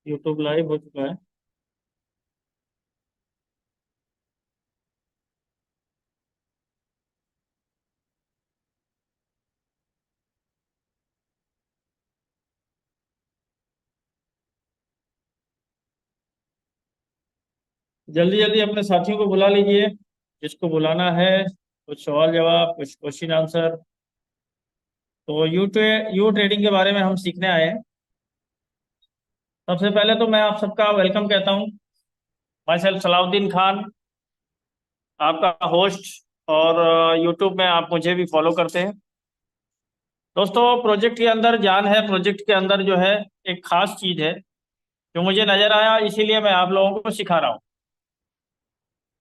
YouTube live हो चुका है। जल्दी जल्दी अपने साथियों को बुला लीजिए, जिसको बुलाना है। कुछ सवाल जवाब, कुछ क्वेश्चन आंसर। तो यू ट्रेडिंग के बारे में हम सीखने आए हैं। सबसे पहले तो मैं आप सबका वेलकम कहता हूँ। माई सेल्फ सलाउद्दीन खान, आपका होस्ट। और यूट्यूब में आप मुझे भी फॉलो करते हैं। दोस्तों, प्रोजेक्ट के अंदर जान है। प्रोजेक्ट के अंदर जो है एक खास चीज़ है जो मुझे नज़र आया, इसीलिए मैं आप लोगों को सिखा रहा हूँ।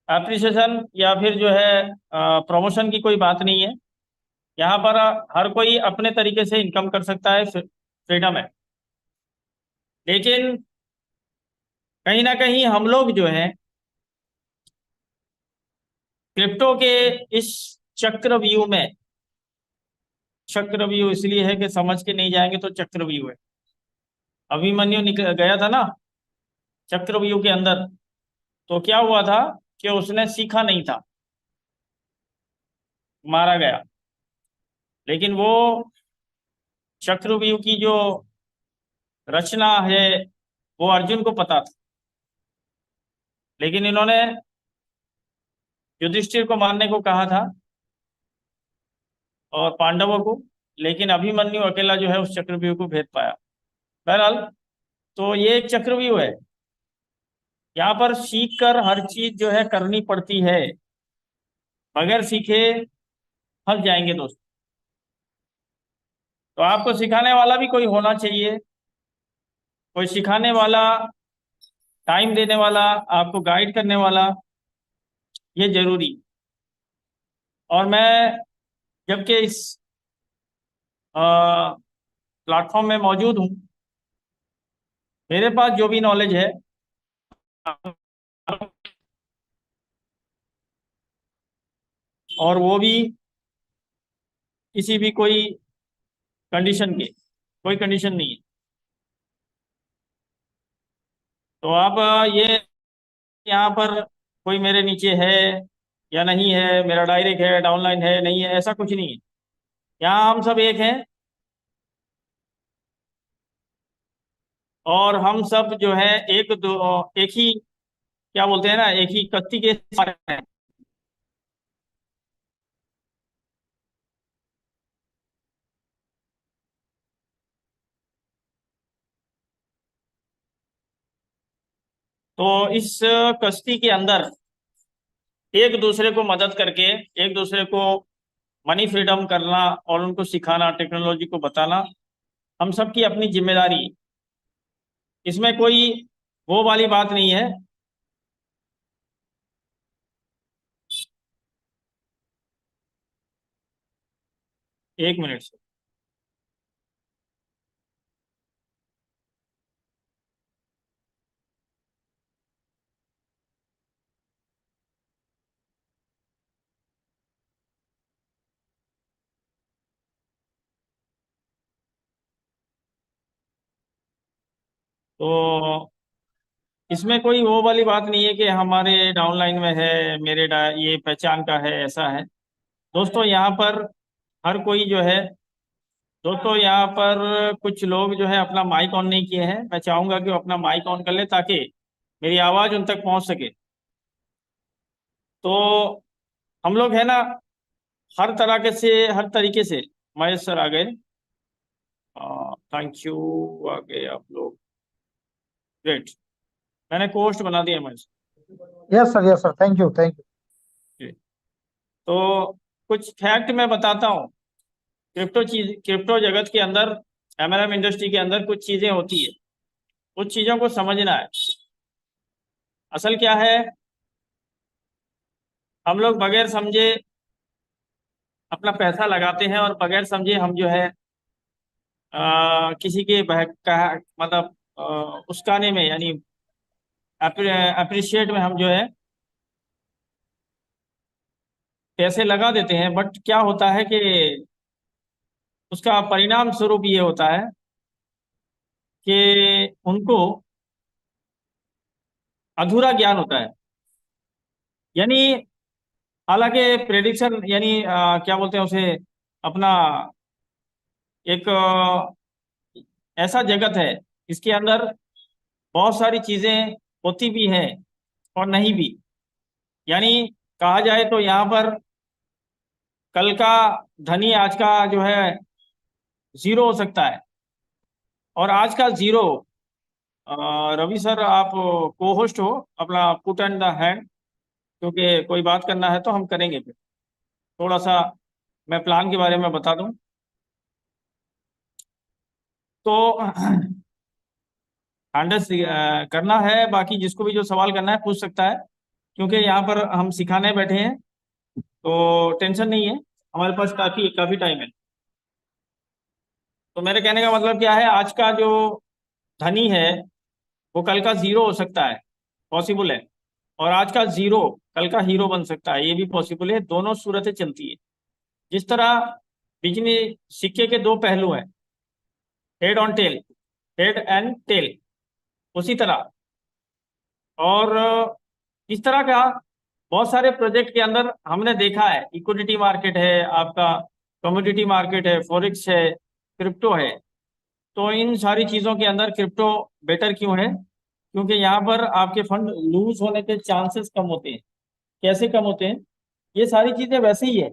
एप्रिसिएशन या फिर जो है प्रमोशन की कोई बात नहीं है। यहाँ पर हर कोई अपने तरीके से इनकम कर सकता है, फ्रीडम है। लेकिन कहीं ना कहीं हम लोग जो हैं क्रिप्टो के इस चक्रव्यूह में, चक्रव्यूह इसलिए है कि समझ के नहीं जाएंगे तो चक्रव्यूह है। अभिमन्यु निकल गया था ना चक्रव्यूह के अंदर, तो क्या हुआ था कि उसने सीखा नहीं था, मारा गया। लेकिन वो चक्रव्यूह की जो रचना है वो अर्जुन को पता था। लेकिन इन्होंने युधिष्ठिर को मारने को कहा था और पांडवों को, लेकिन अभिमन्यु अकेला जो है उस चक्रव्यूह को भेद पाया। बहरहाल, तो ये एक चक्रव्यूह है। यहाँ पर सीख कर हर चीज जो है करनी पड़ती है। बगैर सीखे फंस जाएंगे दोस्त। तो आपको सिखाने वाला भी कोई होना चाहिए, कोई सिखाने वाला, टाइम देने वाला, आपको गाइड करने वाला, ये जरूरी। और मैं जबकि इस प्लेटफॉर्म में मौजूद हूँ, मेरे पास जो भी नॉलेज है और वो भी किसी भी कोई कंडीशन के, कोई कंडीशन नहीं है। तो आप ये यहाँ पर कोई मेरे नीचे है या नहीं है, मेरा डायरेक्ट है डाउनलाइन है नहीं है, ऐसा कुछ नहीं है। यहाँ हम सब एक हैं। और हम सब जो है एक ही, क्या बोलते हैं ना, एक ही कत्ती के सवार हैं। तो इस कश्ती के अंदर एक दूसरे को मदद करके, एक दूसरे को मनी फ्रीडम करना और उनको सिखाना, टेक्नोलॉजी को बताना हम सब की अपनी जिम्मेदारी है। इसमें कोई वो वाली बात नहीं है। 1 मिनट से। तो इसमें कोई वो वाली बात नहीं है कि हमारे डाउनलाइन में है, ये पहचान का है, ऐसा है। दोस्तों यहाँ पर हर कोई जो है, दोस्तों यहाँ पर कुछ लोग जो है अपना माइक ऑन नहीं किए हैं। मैं चाहूंगा कि वो अपना माइक ऑन कर ले ताकि मेरी आवाज़ उन तक पहुंच सके। तो हम लोग है ना, हर तरह के से, हर तरीके से। महेश सर आ गए, थैंक यू। आ गए आप लोग, ग्रेट। मैंने पोस्ट बना दिया Mahesh yes sir, thank you thank you. जी। तो कुछ फैक्ट मैं बताता हूँ। क्रिप्टो जगत के अंदर, एमएलएम इंडस्ट्री के अंदर कुछ चीजें होती है, कुछ चीजों को समझना है। असल क्या है, हम लोग बगैर समझे अपना पैसा लगाते हैं और बगैर समझे हम जो है किसी के मतलब उस्काने में, यानी अप्रिशिएट में हम जो है पैसे लगा देते हैं। बट क्या होता है कि उसका परिणाम स्वरूप ये होता है कि उनको अधूरा ज्ञान होता है। यानी हालांकि प्रेडिक्शन यानी क्या बोलते हैं उसे, अपना एक ऐसा जगत है, इसके अंदर बहुत सारी चीजें होती भी हैं और नहीं भी। यानी कहा जाए तो यहाँ पर कल का धनी आज का जो है जीरो हो सकता है, और आज का जीरो। रवि सर, आप को होस्ट हो, अपना पुट एंड द हैंड, क्योंकि कोई बात करना है तो हम करेंगे फिर। थोड़ा सा मैं प्लान के बारे में बता दूं तो हैंडल करना है, बाकी जिसको भी जो सवाल करना है पूछ सकता है, क्योंकि यहाँ पर हम सिखाने बैठे हैं, तो टेंशन नहीं है, हमारे पास काफी काफी टाइम है। तो मेरे कहने का मतलब क्या है, आज का जो धनी है वो कल का जीरो हो सकता है, पॉसिबल है। और आज का जीरो कल का हीरो बन सकता है, ये भी पॉसिबल है। दोनों सूरतें चलती है। जिस तरह बिजली सिक्के के दो पहलू हैं, head on tail, head and tail, उसी तरह। और इस तरह का बहुत सारे प्रोजेक्ट के अंदर हमने देखा है, इक्विटी मार्केट है आपका, कमोडिटी मार्केट है, फॉरेक्स है, क्रिप्टो है। तो इन सारी चीज़ों के अंदर क्रिप्टो बेटर क्यों है? क्योंकि यहाँ पर आपके फंड लूज होने के चांसेस कम होते हैं। कैसे कम होते हैं? ये सारी चीज़ें वैसे ही है,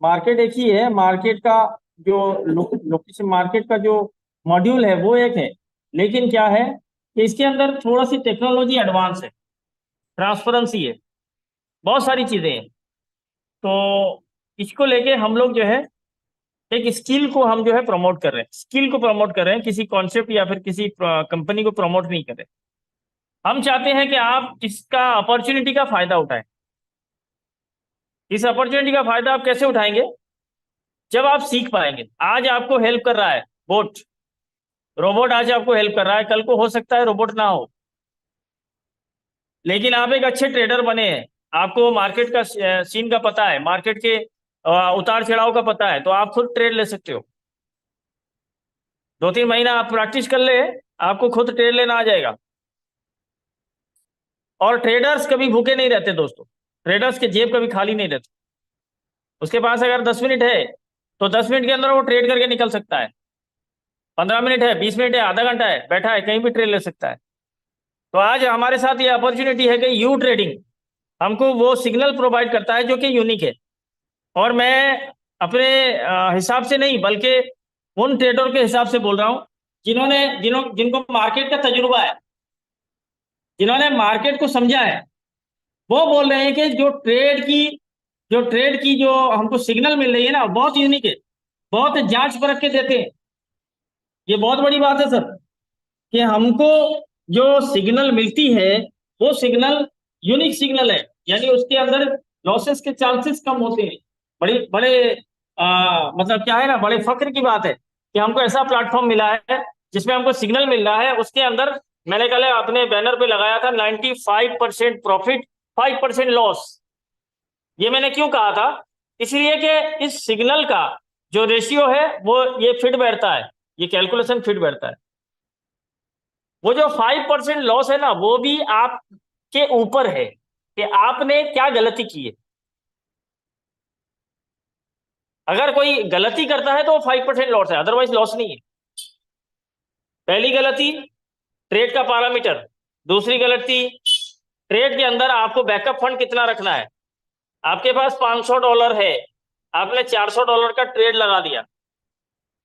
मार्केट एक ही है, मार्केट का जो लोकेशन, मार्केट का जो मॉड्यूल है वो एक है, लेकिन क्या है कि इसके अंदर थोड़ा सी टेक्नोलॉजी एडवांस है, ट्रांसपेरेंसी है, बहुत सारी चीज़ें हैं। तो इसको लेके हम लोग जो है एक स्किल को हम जो है प्रमोट कर रहे हैं, स्किल को प्रमोट कर रहे हैं, किसी कॉन्सेप्ट या फिर किसी कंपनी को प्रमोट नहीं कर रहे। हम चाहते हैं कि आप इसका अपॉर्चुनिटी का फायदा उठाएं। इस अपॉर्चुनिटी का फायदा आप कैसे उठाएंगे? जब आप सीख पाएंगे। आज आपको हेल्प कर रहा है बोट, रोबोट आज आपको हेल्प कर रहा है, कल को हो सकता है रोबोट ना हो, लेकिन आप एक अच्छे ट्रेडर बने हैं, आपको मार्केट का सीन का पता है, मार्केट के उतार चढ़ाव का पता है, तो आप खुद ट्रेड ले सकते हो। 2-3 महीना आप प्रैक्टिस कर ले, आपको खुद ट्रेड लेना आ जाएगा। और ट्रेडर्स कभी भूखे नहीं रहते दोस्तों, ट्रेडर्स के जेब कभी खाली नहीं रहती। उसके पास अगर 10 मिनट है तो 10 मिनट के अंदर वो ट्रेड करके निकल सकता है। 15 मिनट है, 20 मिनट है, आधा घंटा है, बैठा है कहीं भी ट्रेड ले सकता है। तो आज हमारे साथ ये अपॉर्चुनिटी है कि यू ट्रेडिंग हमको वो सिग्नल प्रोवाइड करता है जो कि यूनिक है। और मैं अपने हिसाब से नहीं, बल्कि उन ट्रेडर के हिसाब से बोल रहा हूं जिनको मार्केट का तजुर्बा है, जिन्होंने मार्केट को समझा है। वो बोल रहे हैं कि जो ट्रेड की जो हमको सिग्नल मिल रही है ना, बहुत यूनिक है, बहुत जांच परख के देते हैं। ये बहुत बड़ी बात है सर, कि हमको जो सिग्नल मिलती है वो सिग्नल यूनिक सिग्नल है, यानी उसके अंदर लॉसेस के चांसेस कम होते हैं। बड़ी बड़े मतलब क्या है ना, बड़े फख्र की बात है कि हमको ऐसा प्लेटफॉर्म मिला है जिसमें हमको सिग्नल मिल रहा है। उसके अंदर मैंने कल अपने बैनर पे लगाया था 95% प्रॉफिट, 5% लॉस। ये मैंने क्यों कहा था? इसलिए कि इस सिग्नल का जो रेशियो है वो ये फिट बैठता है, ये कैलकुलेशन फिट बैठता है। वो जो 5% लॉस है ना, वो भी आपके ऊपर है कि आपने क्या गलती की है। अगर कोई गलती करता है तो वो 5% लॉस है, अदरवाइज लॉस नहीं है। पहली गलती, ट्रेड का पैरामीटर। दूसरी गलती, ट्रेड के अंदर आपको बैकअप फंड कितना रखना है। आपके पास $500 है, आपने $400 का ट्रेड लगा दिया,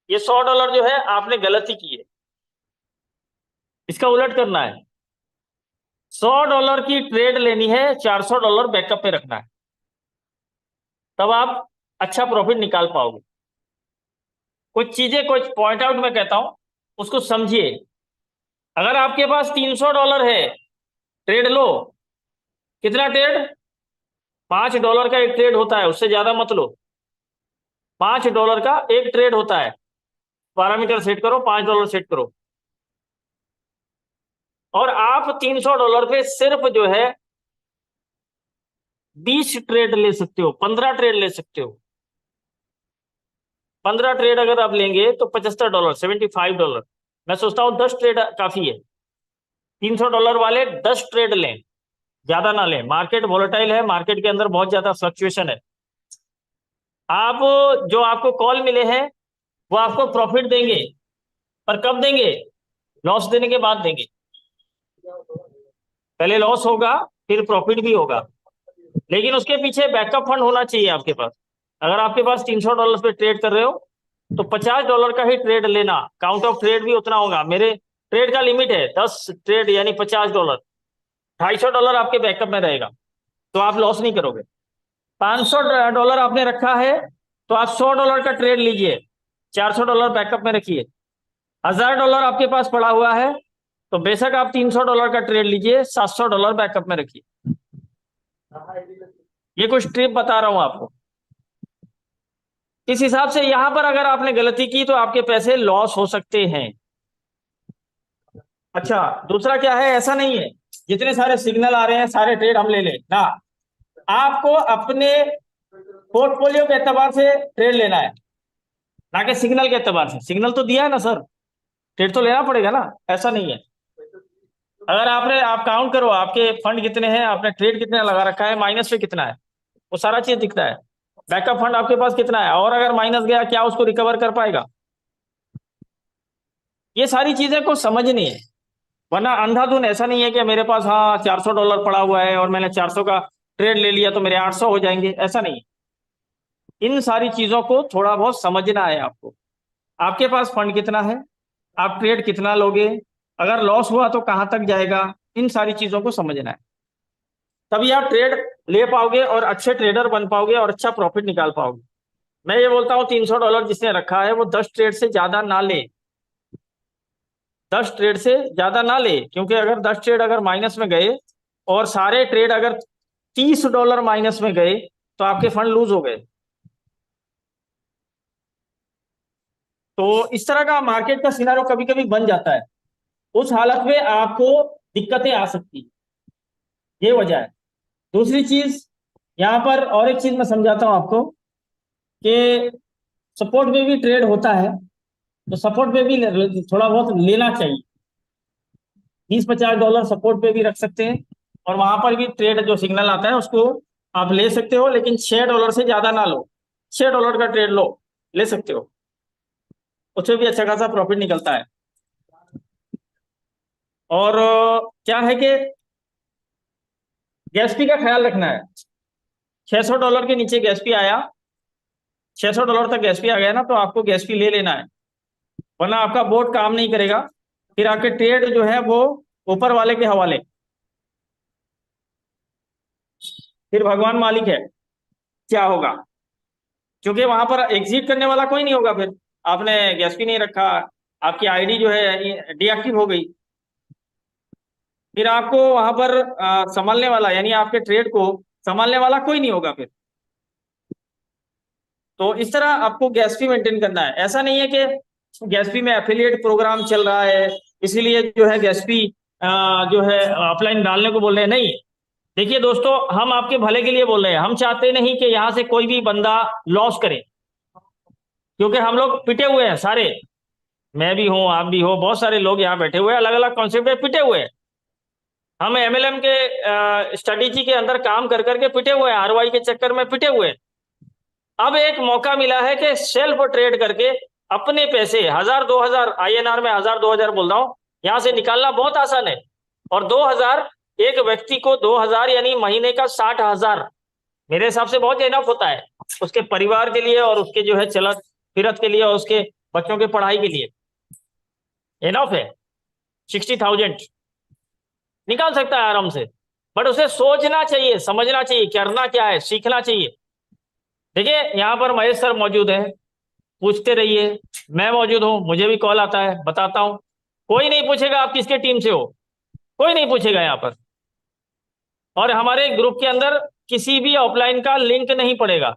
ये $100 जो है आपने गलती की है। इसका उलट करना है, $100 की ट्रेड लेनी है, $400 बैकअप पे रखना है, तब आप अच्छा प्रॉफिट निकाल पाओगे। कुछ चीजें, कुछ पॉइंट आउट मैं कहता हूं, उसको समझिए। अगर आपके पास $300 है, ट्रेड लो। कितना ट्रेड? $5 का एक ट्रेड होता है, उससे ज्यादा मत लो। $5 का एक ट्रेड होता है। पैरामीटर सेट करो, $5 सेट करो, और आप $300 पे सिर्फ जो है 20 ट्रेड ले सकते हो, 15 ट्रेड ले सकते हो। 15 ट्रेड अगर आप लेंगे तो $75, $75। मैं सोचता हूं 10 ट्रेड काफी है। $300 वाले 10 ट्रेड लें, ज्यादा ना लें। मार्केट वोलेटाइल है, मार्केट के अंदर बहुत ज्यादा फ्लक्चुएशन है। आप जो आपको कॉल मिले हैं वो आपको प्रॉफिट देंगे, पर कब देंगे? लॉस देने के बाद देंगे। पहले लॉस होगा, फिर प्रॉफिट भी होगा, लेकिन उसके पीछे बैकअप फंड होना चाहिए आपके पास। अगर आपके पास $300 पे ट्रेड कर रहे हो तो $50 का ही ट्रेड लेना। काउंट ऑफ ट्रेड भी उतना होगा। मेरे ट्रेड का लिमिट है 10 ट्रेड यानी $50। $250 आपके बैकअप में रहेगा, तो आप लॉस नहीं करोगे। $500 आपने रखा है तो आप $100 का ट्रेड लीजिए, $400 बैकअप में रखिए। $1000 आपके पास पड़ा हुआ है तो बेशक आप $300 का ट्रेड लीजिए, $700 बैकअप में रखिए। ये कुछ ट्रिप बता रहा हूं आपको। इस हिसाब से यहां पर अगर आपने गलती की तो आपके पैसे लॉस हो सकते हैं। अच्छा, दूसरा क्या है, ऐसा नहीं है जितने सारे सिग्नल आ रहे हैं सारे ट्रेड हम ले लें ना। आपको अपने पोर्टफोलियो के एतबार से ट्रेड लेना है, ना कि सिग्नल के एतबार से। सिग्नल तो दिया है ना सर, ट्रेड तो लेना पड़ेगा ना, ऐसा नहीं है। अगर आप काउंट करो आपके फंड कितने हैं, आपने ट्रेड कितने लगा रखा है, माइनस पे कितना है, वो सारा चीज दिखता है। बैकअप फंड आपके पास कितना है, और अगर माइनस गया क्या उसको रिकवर कर पाएगा? ये सारी चीजें को समझनी है, वरना अंधाधुन ऐसा नहीं है कि मेरे पास हाँ $400 पड़ा हुआ है और मैंने 400 का ट्रेड ले लिया तो मेरे 800 हो जाएंगे, ऐसा नहीं। इन सारी चीजों को थोड़ा बहुत समझना है आपको। आपके पास फंड कितना है, आप ट्रेड कितना लोगे, अगर लॉस हुआ तो कहां तक जाएगा, इन सारी चीजों को समझना है। तभी आप ट्रेड ले पाओगे और अच्छे ट्रेडर बन पाओगे और अच्छा प्रॉफिट निकाल पाओगे। मैं ये बोलता हूँ $300 जिसने रखा है वो 10 ट्रेड से ज्यादा ना ले। 10 ट्रेड से ज्यादा ना ले, क्योंकि अगर 10 ट्रेड अगर माइनस में गए और सारे ट्रेड अगर $30 माइनस में गए तो आपके फंड लूज हो गए। तो इस तरह का मार्केट का सिनारियो कभी कभी बन जाता है। उस हालत में आपको दिक्कतें आ सकती है, ये वजह है। दूसरी चीज यहां पर और एक चीज मैं समझाता हूं आपको कि सपोर्ट में भी ट्रेड होता है, तो सपोर्ट पे भी थोड़ा बहुत लेना चाहिए। $20-50 सपोर्ट पे भी रख सकते हैं और वहां पर भी ट्रेड जो सिग्नल आता है उसको आप ले सकते हो, लेकिन $6 से ज्यादा ना लो। $6 का ट्रेड लो, ले सकते हो, उसमें भी अच्छा खासा प्रॉफिट निकलता है। और क्या है कि गैस फी का ख्याल रखना है। $600 के नीचे गैस फी आया, $600 तक गैस फी आ गया ना, तो आपको गैस फी ले लेना है, वरना आपका बोर्ड काम नहीं करेगा। फिर आपके ट्रेड जो है वो ऊपर वाले के हवाले, फिर भगवान मालिक है क्या होगा, क्योंकि वहां पर एग्जिट करने वाला कोई नहीं होगा। फिर आपने गैस फी नहीं रखा, आपकी आईडी जो है डीएक्टिव हो गई, फिर आपको वहां पर संभालने वाला यानी आपके ट्रेड को संभालने वाला कोई नहीं होगा फिर। तो इस तरह आपको गैस फी मेंटेन करना है। ऐसा नहीं है कि गैस फी में एफिलिएट प्रोग्राम चल रहा है इसीलिए जो है गैस फी जो है ऑफलाइन डालने को बोल रहे हैं, नहीं। देखिए दोस्तों, हम आपके भले के लिए बोल रहे हैं, हम चाहते नहीं कि यहाँ से कोई भी बंदा लॉस करे, क्योंकि हम लोग पिटे हुए हैं सारे। मैं भी हूं, आप भी हो, बहुत सारे लोग यहाँ बैठे हुए हैं, अलग अलग कॉन्सेप्ट में पिटे हुए हैं। हम एमएलएम के स्ट्रेटेजी के अंदर काम कर करके पिटे हुए हैं, आरओआई के चक्कर में पिटे हुए हैं। अब एक मौका मिला है कि सेल्फ ट्रेड करके अपने पैसे 1000-2000 आईएनआर में 1000-2000 बोल रहा हूं, यहां से निकालना बहुत आसान है। और 2000 एक व्यक्ति को 2000 यानी महीने का 60,000 मेरे हिसाब से बहुत इनफ होता है उसके परिवार के लिए और उसके जो है चलत फिरत के लिए और उसके बच्चों की पढ़ाई के लिए इनफ है। 60,000 निकाल सकता है आराम से, बट उसे सोचना चाहिए, समझना चाहिए करना क्या है, सीखना चाहिए। देखिए यहाँ पर महेश सर मौजूद है, पूछते रहिए, मैं मौजूद हूं, मुझे भी कॉल आता है, बताता हूं। कोई नहीं पूछेगा आप किसके टीम से हो, कोई नहीं पूछेगा यहाँ पर। और हमारे ग्रुप के अंदर किसी भी ऑफलाइन का लिंक नहीं पड़ेगा,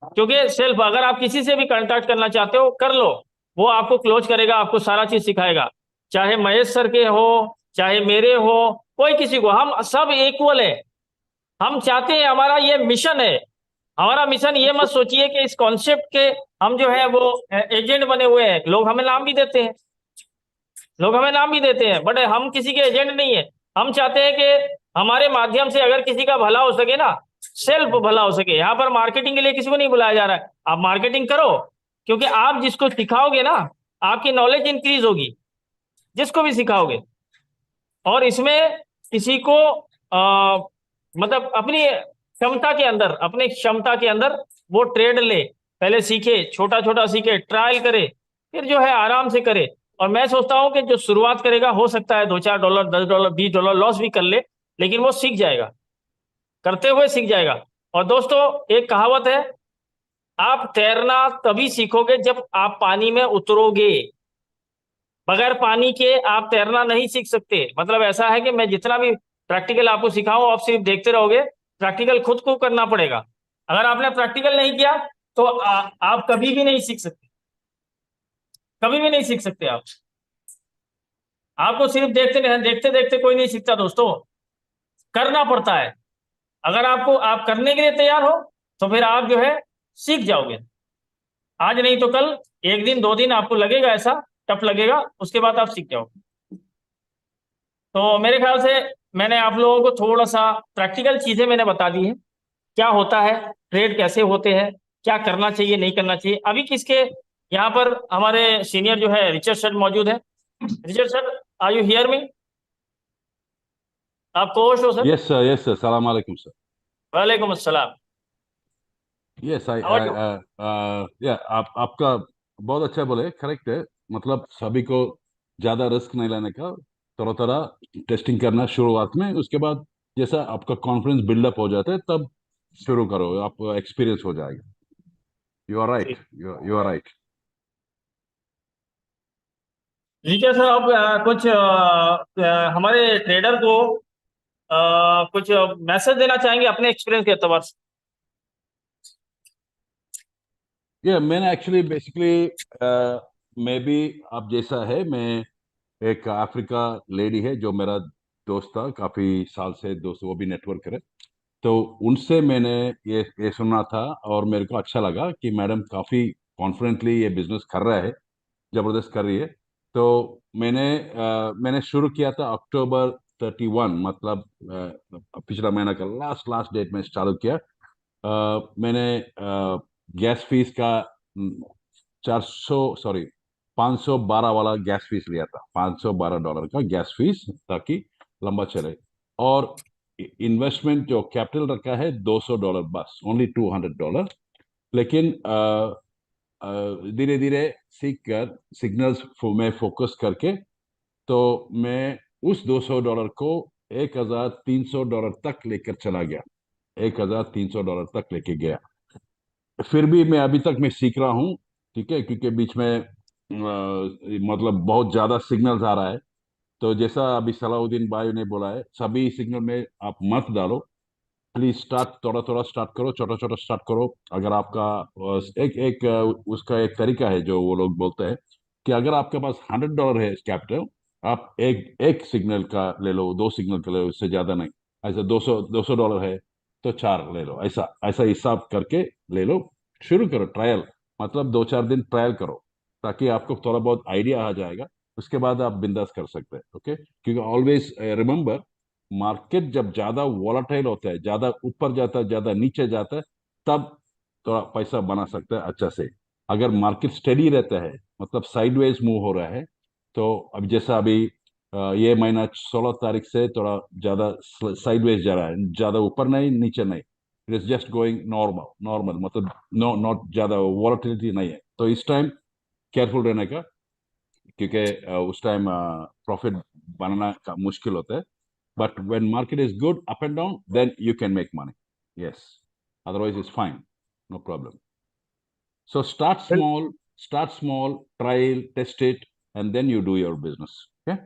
क्योंकि सिर्फ अगर आप किसी से भी कांटेक्ट करना चाहते हो कर लो, वो आपको क्लोज करेगा, आपको सारा चीज सिखाएगा। चाहे महेश सर के हो चाहे मेरे हो, कोई किसी को, हम सब इक्वल है। हम चाहते हैं, हमारा ये मिशन है। हमारा मिशन ये मत सोचिए कि इस कॉन्सेप्ट के हम जो है वो एजेंट बने हुए हैं। लोग हमें नाम भी देते हैं, लोग हमें नाम भी देते हैं, बट हम किसी के एजेंट नहीं है। हम चाहते हैं कि हमारे माध्यम से अगर किसी का भला हो सके ना, सेल्फ भला हो सके। यहाँ पर मार्केटिंग के लिए किसी को नहीं बुलाया जा रहा है। आप मार्केटिंग करो, क्योंकि आप जिसको सिखाओगे ना, आपकी नॉलेज इंक्रीज होगी जिसको भी सिखाओगे। और इसमें किसी को मतलब अपनी क्षमता के अंदर, अपनी क्षमता के अंदर वो ट्रेड ले, पहले सीखे, छोटा छोटा सीखे, ट्रायल करे, फिर जो है आराम से करे। और मैं सोचता हूं कि जो शुरुआत करेगा, हो सकता है $2-4, $10, $20 लॉस भी कर ले, लेकिन वो सीख जाएगा, करते हुए सीख जाएगा। और दोस्तों, एक कहावत है, आप तैरना तभी सीखोगे जब आप पानी में उतरोगे। बगैर पानी के आप तैरना नहीं सीख सकते। मतलब ऐसा है कि मैं जितना भी प्रैक्टिकल आपको सिखाऊं, आप सिर्फ देखते रहोगे, प्रैक्टिकल खुद को करना पड़ेगा। अगर आपने प्रैक्टिकल नहीं किया तो आप कभी भी नहीं सीख सकते, कभी भी नहीं सीख सकते आप। आपको सिर्फ देखते देखते देखते कोई नहीं सीखता दोस्तों, करना पड़ता है। अगर आप करने के लिए तैयार हो तो फिर आप जो है सीख जाओगे। आज नहीं तो कल, एक दिन 2 दिन आपको लगेगा, ऐसा टफ लगेगा, उसके बाद आप सीख जाओगे। तो मेरे ख्याल से मैंने आप लोगों को थोड़ा सा प्रैक्टिकल चीजें मैंने बता दी है, क्या होता है, ट्रेड कैसे होते हैं, क्या करना चाहिए नहीं करना चाहिए। अभी किसके यहाँ पर हमारे सीनियर जो है रिचर्ड सर मौजूद है। Richard sir, are you hear me? आप कोच हो sir? Yes, sir. Salam alaikum, sir. वालेकुम अस्सलाम। Yes, how are you? yeah, आपका बहुत अच्छा बोले, करेक्ट है। मतलब सभी को ज्यादा रिस्क नहीं लेने का, थोड़ा थोड़ा टेस्टिंग करना शुरुआत में, उसके बाद जैसा आपका कॉन्फिडेंस बिल्डअप हो जाता है तब शुरू करो, आपको एक्सपीरियंस हो जाएगा। You are right, you are right. Richard sir, आप कुछ हमारे ट्रेडर को कुछ मैसेज देना चाहेंगे अपने एक्सपीरियंस के एतबार से? ये मैंने एक्चुअली बेसिकली मैं भी आप जैसा है, मैं एक अफ्रीका लेडी है जो मेरा दोस्त था, काफी साल से दोस्त, वो भी नेटवर्क है। तो उनसे मैंने ये सुना था और मेरे को अच्छा लगा कि मैडम काफी कॉन्फिडेंटली ये बिजनेस कर रहा है, जबरदस्त कर रही है। तो मैंने शुरू किया था October 31, मतलब पिछला महीना का लास्ट लास्ट डेट में चालू किया। मैंने गैस फीस का 400 सॉरी 512 वाला गैस फीस लिया था, $512 का गैस फीस, ताकि लंबा चले। और इन्वेस्टमेंट जो कैपिटल रखा है $200, बस ओनली $200। लेकिन धीरे धीरे सीख कर, सिग्नल्स में फोकस करके, तो मैं उस $200 को $1,300 तक लेकर चला गया, $1,300 तक लेके गया। फिर भी मैं अभी तक मैं सीख रहा हूँ, ठीक है, क्योंकि बीच में मतलब बहुत ज्यादा सिग्नल्स आ रहा है। तो जैसा अभी सलाउद्दीन भाई ने बोला है, सभी सिग्नल में आप मत डालो, प्लीज स्टार्ट, थोड़ा थोड़ा स्टार्ट करो, छोटा छोटा स्टार्ट करो। अगर आपका एक एक उसका एक तरीका है जो वो लोग बोलते हैं कि अगर आपके पास $100 है कैपिटल, आप एक एक सिग्नल का ले लो, 2 सिग्नल का ले लो, इससे ज्यादा नहीं। ऐसा 200 है तो 4 ले लो, ऐसा ऐसा हिसाब करके ले लो। शुरू करो ट्रायल, मतलब 2-4 दिन ट्रायल करो, ताकि आपको थोड़ा बहुत आइडिया आ जाएगा। उसके बाद आप बिंदास कर सकते हैं, ओके। क्योंकि ऑलवेज रिमेंबर, मार्केट जब ज्यादा वॉलेटाइल होता है, ज्यादा ऊपर जाता है, ज्यादा नीचे जाता है, तब थोड़ा पैसा बना सकता है अच्छा से। अगर मार्केट स्टेडी रहता है, मतलब साइडवेज मूव हो रहा है, तो अब जैसा अभी ये महीना 16 तारीख से थोड़ा ज्यादा साइडवेज जा रहा है, ज्यादा ऊपर नहीं नीचे नहीं, it is just going normal normal, मतलब नो नॉट ज्यादा वॉलेटिलिटी नहीं है। तो इस टाइम केयरफुल रहने का, क्योंकि उस टाइम प्रॉफिट बनाना का मुश्किल होता है। But when market is good, up and down, then you can make money. Yes. Otherwise, it's fine. No problem. So start small, trial, test it, and then you do your business. Okay?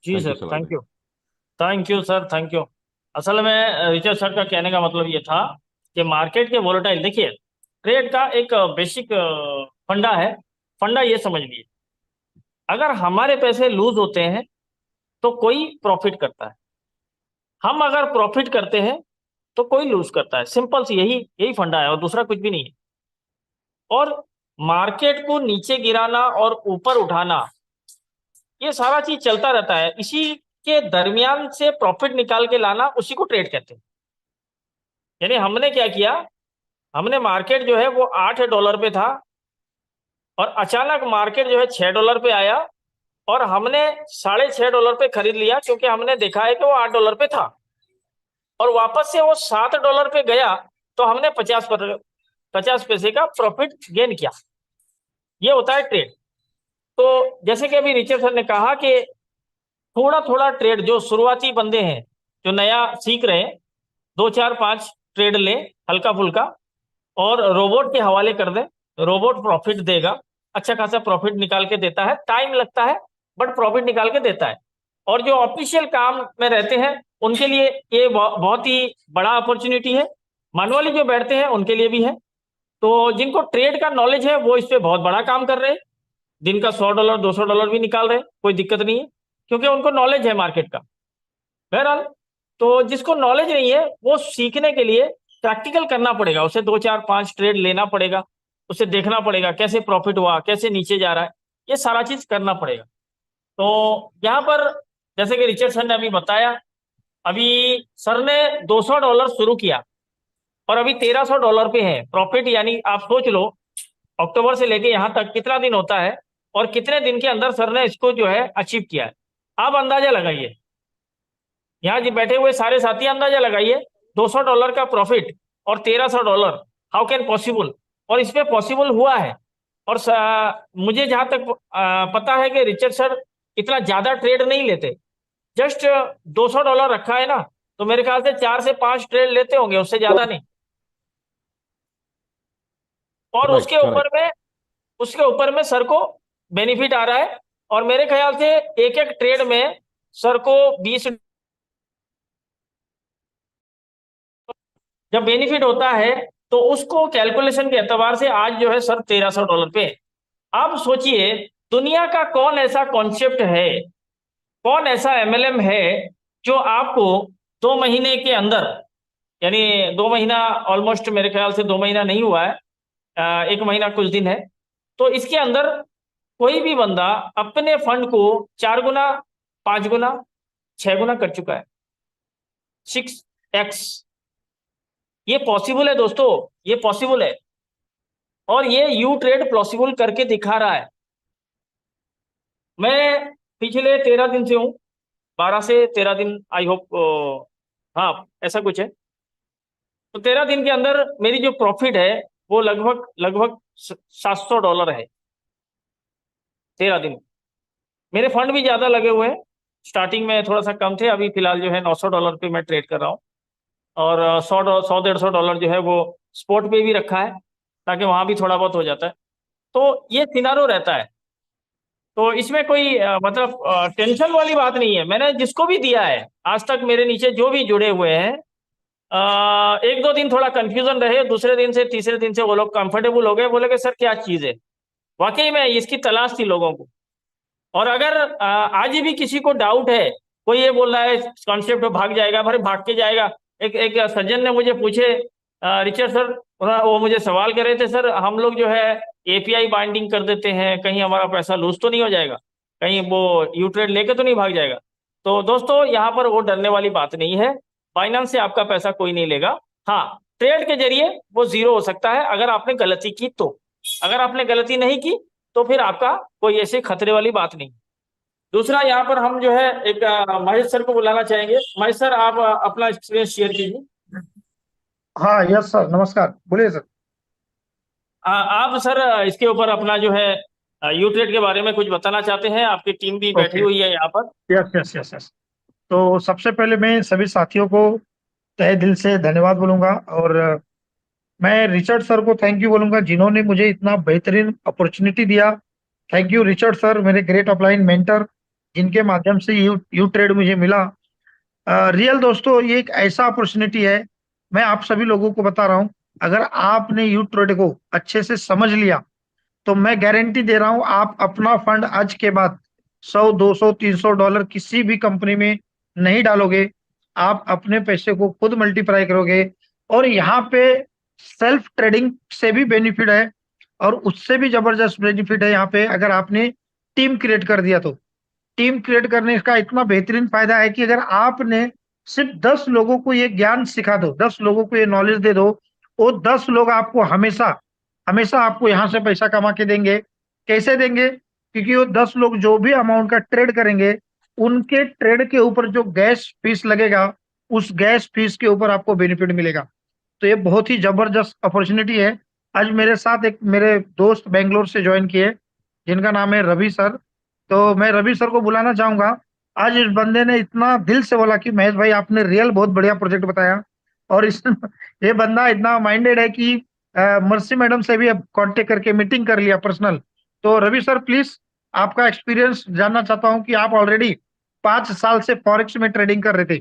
जी Thank sir, you, thank Salahuddin. You. Thank you sir, thank you. असल में Richard sir का कहने का मतलब ये था कि मार्केट के वोलेटाइल, देखिए, ट्रेड का एक बेसिक फंडा है। फंडा ये समझ लीजिए, अगर हमारे पैसे लूज होते हैं तो कोई प्रॉफिट करता है, हम अगर प्रॉफिट करते हैं तो कोई लूज करता है। सिंपल सी यही यही फंडा है, और दूसरा कुछ भी नहीं है। और मार्केट को नीचे गिराना और ऊपर उठाना, ये सारा चीज चलता रहता है, इसी के दरमियान से प्रॉफिट निकाल के लाना, उसी को ट्रेड कहते हैं। यानी हमने क्या किया, हमने मार्केट जो है वो $8 पे था और अचानक मार्केट जो है $6 पे आया और हमने $6.5 पे खरीद लिया, क्योंकि हमने देखा है कि वो $8 पे था और वापस से वो $7 पे गया तो हमने 50 पैसे का प्रॉफिट गेन किया। ये होता है ट्रेड। तो जैसे कि अभी रिचर्ड सर ने कहा कि थोड़ा थोड़ा ट्रेड, जो शुरुआती बंदे हैं जो नया सीख रहे हैं, 2 4 5 ट्रेड लें हल्का फुल्का और रोबोट के हवाले कर दें। रोबोट प्रॉफिट देगा, अच्छा खासा प्रॉफिट निकाल के देता है, टाइम लगता है बट प्रॉफिट निकाल के देता है। और जो ऑफिशियल काम में रहते हैं उनके लिए ये बहुत ही बड़ा अपॉर्चुनिटी है, मैनुअली जो बैठते हैं उनके लिए भी है। तो जिनको ट्रेड का नॉलेज है वो इस पे बहुत बड़ा काम कर रहे हैं, दिन का $100 $200 भी निकाल रहे हैं, कोई दिक्कत नहीं है, क्योंकि उनको नॉलेज है मार्केट का। बहरहाल, तो जिसको नॉलेज नहीं है वो सीखने के लिए प्रैक्टिकल करना पड़ेगा, उसे 2 4 5 ट्रेड लेना पड़ेगा, उसे देखना पड़ेगा कैसे प्रॉफिट हुआ, कैसे नीचे जा रहा है, ये सारा चीज करना पड़ेगा। तो यहाँ पर जैसे कि रिचर्ड सर ने अभी बताया, अभी सर ने $200 शुरू किया और अभी $1300 पे है प्रॉफिट। यानी आप सोच लो अक्टूबर से लेके यहाँ तक कितना दिन होता है और कितने दिन के अंदर सर ने इसको जो है अचीव किया है। आप अंदाजा लगाइए, यहाँ जी बैठे हुए सारे साथी अंदाजा लगाइए, $200 का प्रॉफिट और $1300, हाउ कैन पॉसिबल। और इस पे पॉसिबल हुआ है। और मुझे जहां तक पता है कि रिचर्ड सर इतना ज्यादा ट्रेड नहीं लेते, जस्ट $200 रखा है ना, तो मेरे ख्याल से 4 से 5 ट्रेड लेते होंगे, उससे ज्यादा नहीं। और करेक्ट करेक्ट। उसके ऊपर में सर को बेनिफिट आ रहा है। और मेरे ख्याल से एक एक ट्रेड में सर को 20, जब बेनिफिट होता है तो उसको कैलकुलेशन के एतबार से आज जो है सर $1300 पे है। आप सोचिए, दुनिया का कौन ऐसा कॉन्सेप्ट है, कौन ऐसा एमएलएम है जो आपको 2 महीने के अंदर, यानी 2 महीना ऑलमोस्ट, मेरे ख्याल से 2 महीना नहीं हुआ है, 1 महीना कुछ दिन है, तो इसके अंदर कोई भी बंदा अपने फंड को 4 गुना, 5 गुना, 6 गुना कर चुका है, 6x। ये पॉसिबल है दोस्तों, ये पॉसिबल है। और ये यू ट्रेड पॉसिबल करके दिखा रहा है। मैं पिछले 13 दिन से हूँ, 12 से 13 दिन, आई होप, हाँ ऐसा कुछ है। तो 13 दिन के अंदर मेरी जो प्रॉफिट है वो लगभग लगभग $700 है 13 दिन। मेरे फंड भी ज्यादा लगे हुए हैं, स्टार्टिंग में थोड़ा सा कम थे, अभी फिलहाल जो है $900 पे मैं ट्रेड कर रहा हूँ। और 100 150 $150 जो है वो स्पॉट पे भी रखा है, ताकि वहां भी थोड़ा बहुत हो जाता है। तो ये सिनारो रहता है। तो इसमें कोई मतलब टेंशन वाली बात नहीं है। मैंने जिसको भी दिया है आज तक, मेरे नीचे जो भी जुड़े हुए हैं, 1 2 दिन थोड़ा कंफ्यूजन रहे, दूसरे दिन से तीसरे दिन से वो लोग कंफर्टेबल हो गए, बोले कि सर क्या चीज है। वाकई में इसकी तलाश थी लोगों को। और अगर आज भी किसी को डाउट है, कोई ये बोल रहा है कॉन्सेप्ट भाग जाएगा, भाई भाग के जाएगा। एक सज्जन ने मुझे पूछे, रिचर्ड सर, वो मुझे सवाल कर रहे थे, सर हम लोग जो है एपीआई बाइंडिंग कर देते हैं, कहीं हमारा पैसा लूज तो नहीं हो जाएगा, कहीं वो यू ट्रेड लेके तो नहीं भाग जाएगा। तो दोस्तों यहाँ पर वो डरने वाली बात नहीं है, बाइनेंस से आपका पैसा कोई नहीं लेगा। हाँ, ट्रेड के जरिए वो जीरो हो सकता है अगर आपने गलती की तो। अगर आपने गलती नहीं की तो फिर आपका कोई ऐसे खतरे वाली बात नहीं। दूसरा, यहाँ पर हम जो है एक महेश सर को बुलाना चाहेंगे। महेश सर, आप अपना एक्सपीरियंस शेयर कीजिए। हाँ यस सर, नमस्कार, बोलिए सर। आप सर इसके ऊपर अपना जो है यू ट्रेड के बारे में कुछ बताना चाहते हैं, आपकी टीम भी बैठी ओके, हुई है यहाँ पर। Yes yes yes yes. तो सबसे पहले मैं सभी साथियों को तहे दिल से धन्यवाद बोलूंगा, और मैं रिचर्ड सर को थैंक यू बोलूंगा जिन्होंने मुझे इतना बेहतरीन अपॉर्चुनिटी दिया। थैंक यू रिचर्ड सर, मेरे ग्रेट अपलाइन मेंटर, जिनके माध्यम से यू ट्रेड मुझे मिला। रियल दोस्तों, ये एक ऐसा अपॉर्चुनिटी है, मैं आप सभी लोगों को बता रहा हूँ, अगर आपने यू ट्रेड को अच्छे से समझ लिया तो मैं गारंटी दे रहा हूँ, आप अपना फंड आज के बाद 100 200 $300 किसी भी कंपनी में नहीं डालोगे, आप अपने पैसे को खुद मल्टीप्लाई करोगे। और यहाँ पे सेल्फ ट्रेडिंग से भी बेनिफिट है, और उससे भी जबरदस्त बेनिफिट है यहाँ पे, अगर आपने टीम क्रिएट कर दिया तो। टीम क्रिएट करने का इतना बेहतरीन फायदा है कि अगर आपने सिर्फ 10 लोगों को ये ज्ञान सिखा दो, 10 लोगों को ये नॉलेज दे दो, वो 10 लोग आपको हमेशा हमेशा आपको यहाँ से पैसा कमा के देंगे। कैसे देंगे? क्योंकि वो 10 लोग जो भी अमाउंट का ट्रेड करेंगे, उनके ट्रेड के ऊपर जो गैस फीस लगेगा, उस गैस फीस के ऊपर आपको बेनिफिट मिलेगा। तो ये बहुत ही जबरदस्त अपॉर्चुनिटी है। आज मेरे साथ एक मेरे दोस्त बेंगलोर से ज्वाइन किए, जिनका नाम है रवि सर। तो मैं रवि सर को बुलाना चाहूंगा। आज इस बंदे ने इतना दिल से बोला कि महेश भाई आपने रियल बहुत बढ़िया प्रोजेक्ट बताया, और इस ये बंदा इतना माइंडेड है कि मर्सी मैडम से भी अब कांटेक्ट करके मीटिंग कर लिया पर्सनल। तो रवि सर प्लीज आपका एक्सपीरियंस जानना चाहता हूं कि आप ऑलरेडी 5 साल से फॉरेक्स में ट्रेडिंग कर रहे थे।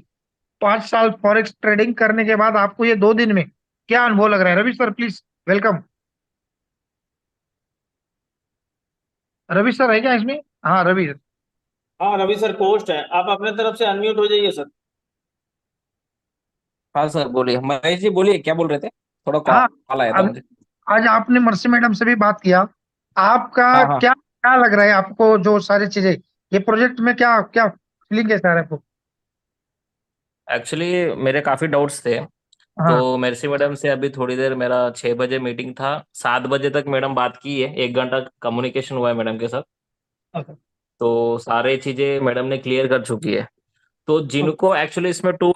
5 साल फॉरेक्स ट्रेडिंग करने के बाद आपको ये 2 दिन में क्या अनुभव लग रहा है? Ravi sir please welcome. Ravi sir है क्या इसमें? हाँ रवि। हाँ रवि सर पोस्ट है, आप अपने तरफ से अनम्यूट हो जाइए सर। हाँ सर बोलिए, महेश जी बोलिए, क्या बोल रहे थे? थोड़ा हाँ, कॉल आया था अब मुझे। आज आपने मर्सी मैडम से भी बात किया। आपका हाँ हाँ। क्या क्या लग रहा है आपको, जो सारी चीजें ये प्रोजेक्ट में क्या क्या फीलिंग कैसा है आपको? एक्चुअली मेरे काफी डाउट्स थे, हाँ। तो मेर्सी मैडम से अभी थोड़ी देर, मेरा 6 बजे मीटिंग था, 7 बजे तक मैडम बात की है, 1 घंटा कम्युनिकेशन हुआ है मैडम के साथ। ओके। तो सारे चीजें मैडम ने क्लियर कर चुकी है। तो जिनको एक्चुअली इसमें टू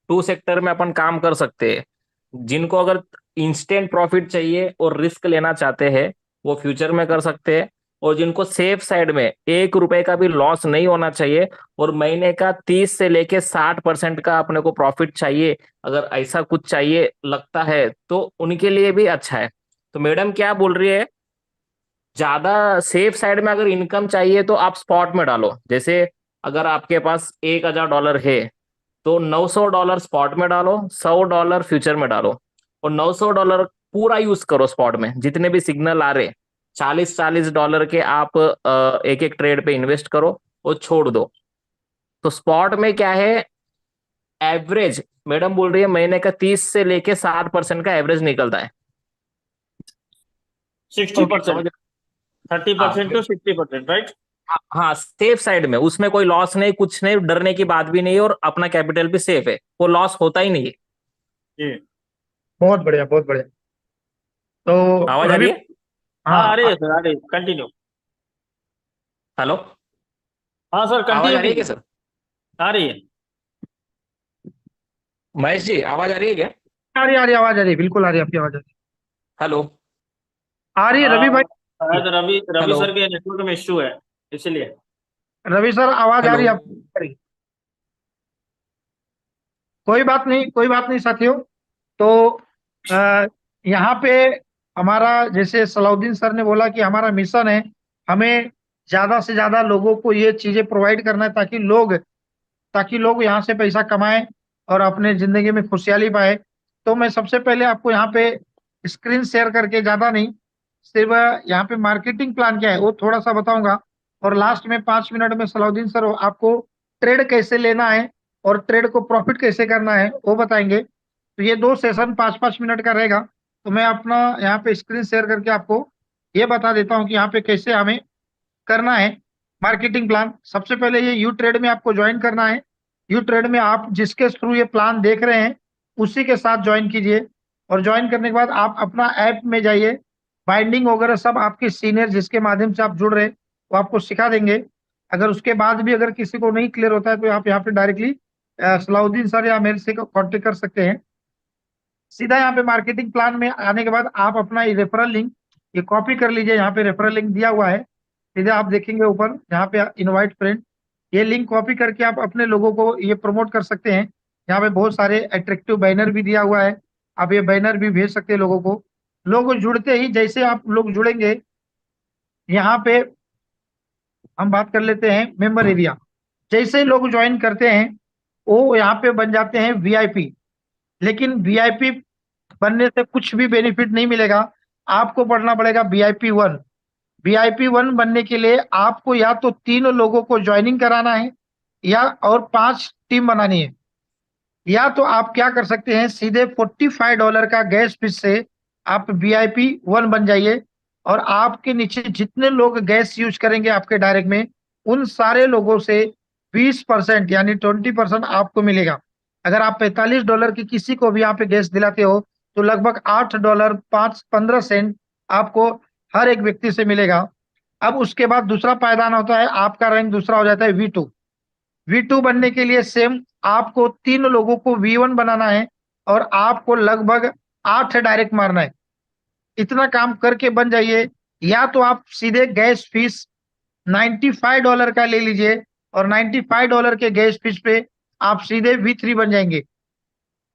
टू सेक्टर में अपन काम कर सकते हैं। जिनको अगर इंस्टेंट प्रॉफिट चाहिए और रिस्क लेना चाहते हैं, वो फ्यूचर में कर सकते हैं। और जिनको सेफ साइड में 1 रुपए का भी लॉस नहीं होना चाहिए, और महीने का 30 से लेके 60% का अपने को प्रॉफिट चाहिए, अगर ऐसा कुछ चाहिए लगता है तो उनके लिए भी अच्छा है। तो मैडम क्या बोल रही है, ज्यादा सेफ साइड में अगर इनकम चाहिए तो आप स्पॉट में डालो। जैसे अगर आपके पास $1,000 है, तो $900 स्पॉट में डालो, $100 फ्यूचर में डालो, और $900 पूरा यूज करो स्पॉट में, जितने भी सिग्नल आ रहे $40-40 के आप एक एक ट्रेड पे इन्वेस्ट करो और छोड़ दो। तो स्पॉट में क्या है, एवरेज मैडम बोल रही है महीने का 30 से लेके 60% का एवरेज निकलता है। 60%, समझ? 30% हाँ टू 60%, राइट? हाँ, सेफ साइड में, उसमें कोई लॉस नहीं, कुछ नहीं, डरने की बात भी नहीं है, और अपना कैपिटल भी सेफ है, वो लॉस होता ही नहीं है। जी। बहुत बढ़िया, बहुत बढ़िया। तो आवाज आ रवि। रही है? हाँ आ हाँ। रही है सर, आ रही है, कंटिन्यू। हेलो, हाँ सर आवाज कंटिन्यू आ रही है क्या कीजिए। सर? आ रही है। महेश जी आवाज आ रही है क्या? आ रही आवाज आ रही है, बिल्कुल आ रही है, आपकी आवाज हेलो। आ रही है रवि भाई। शायद रवि रवि हेलो। सर के नेटवर्क में इश्यू है, इसलिए। रवि सर आवाज आ हेलो। रही है आपकी? कोई बात नहीं, कोई बात नहीं साथियों। तो यहाँ पे हमारा, जैसे सलाउद्दीन सर ने बोला कि हमारा मिशन है, हमें ज्यादा से ज्यादा लोगों को ये चीजें प्रोवाइड करना है, ताकि लोग यहाँ से पैसा कमाएं और अपने जिंदगी में खुशहाली पाए। तो मैं सबसे पहले आपको यहाँ पे स्क्रीन शेयर करके, ज्यादा नहीं, सिर्फ यहाँ पे मार्केटिंग प्लान क्या है वो थोड़ा सा बताऊंगा, और लास्ट में 5 मिनट में सलाउद्दीन सर आपको ट्रेड कैसे लेना है और ट्रेड को प्रॉफिट कैसे करना है वो बताएंगे। तो ये 2 सेशन 5-5 मिनट का रहेगा। तो मैं अपना यहाँ पे स्क्रीन शेयर करके आपको ये बता देता हूँ कि यहाँ पे कैसे हमें करना है मार्केटिंग प्लान। सबसे पहले ये यू ट्रेड में आपको ज्वाइन करना है। यू ट्रेड में आप जिसके थ्रू ये प्लान देख रहे हैं, उसी के साथ ज्वाइन कीजिए। और ज्वाइन करने के बाद आप अपना ऐप में जाइए, बाइंडिंग वगैरह सब आपके सीनियर जिसके माध्यम से आप जुड़ रहे हैं वो आपको सिखा देंगे। अगर उसके बाद भी अगर किसी को नहीं क्लियर होता है तो आप यहाँ पे डायरेक्टली सलाउद्दीन सर या मेरे से कॉन्टेक्ट कर सकते हैं। सीधा यहाँ पे मार्केटिंग प्लान में आने के बाद आप अपना ये रेफरल लिंक ये कॉपी कर लीजिए। यहाँ पे रेफरल लिंक दिया हुआ है, सीधे आप देखेंगे ऊपर यहाँ पे इनवाइट फ्रेंड, ये लिंक कॉपी करके आप अपने लोगों को ये प्रमोट कर सकते हैं। यहाँ पे बहुत सारे अट्रैक्टिव बैनर भी दिया हुआ है, आप ये बैनर भी भेज सकते हैं लोगों को। लोग जुड़ते ही, जैसे आप लोग जुड़ेंगे, यहाँ पे हम बात कर लेते हैं मेंबर एरिया। जैसे ही लोग ज्वाइन करते हैं वो यहाँ पे बन जाते हैं वीआईपी। लेकिन वीआईपी बनने से कुछ भी बेनिफिट नहीं मिलेगा, आपको पढ़ना पड़ेगा वीआईपी 1। वीआईपी 1 बनने के लिए आपको या तो 3 लोगों को ज्वाइनिंग कराना है, या और 5 टीम बनानी है। या तो आप क्या कर सकते हैं, सीधे $45 का गैस फीस से आप वीआईपी 1 बन जाइए। और आपके नीचे जितने लोग गैस यूज करेंगे आपके डायरेक्ट में, उन सारे लोगों से 20% यानी 20% आपको मिलेगा। अगर आप $45 की किसी को भी यहाँ पे गैस दिलाते हो तो लगभग $8 15 सेंट आपको हर एक व्यक्ति से मिलेगा। अब उसके बाद दूसरा पायदान होता है, आपका रैंक दूसरा हो जाता है V2। V2 बनने के लिए सेम आपको 3 लोगों को V1 बनाना है और आपको लगभग 8 डायरेक्ट मारना है। इतना काम करके बन जाइए, या तो आप सीधे गैस फीस $95 का ले लीजिए और $95 के गैस फीस पे आप सीधे V3 बन जाएंगे।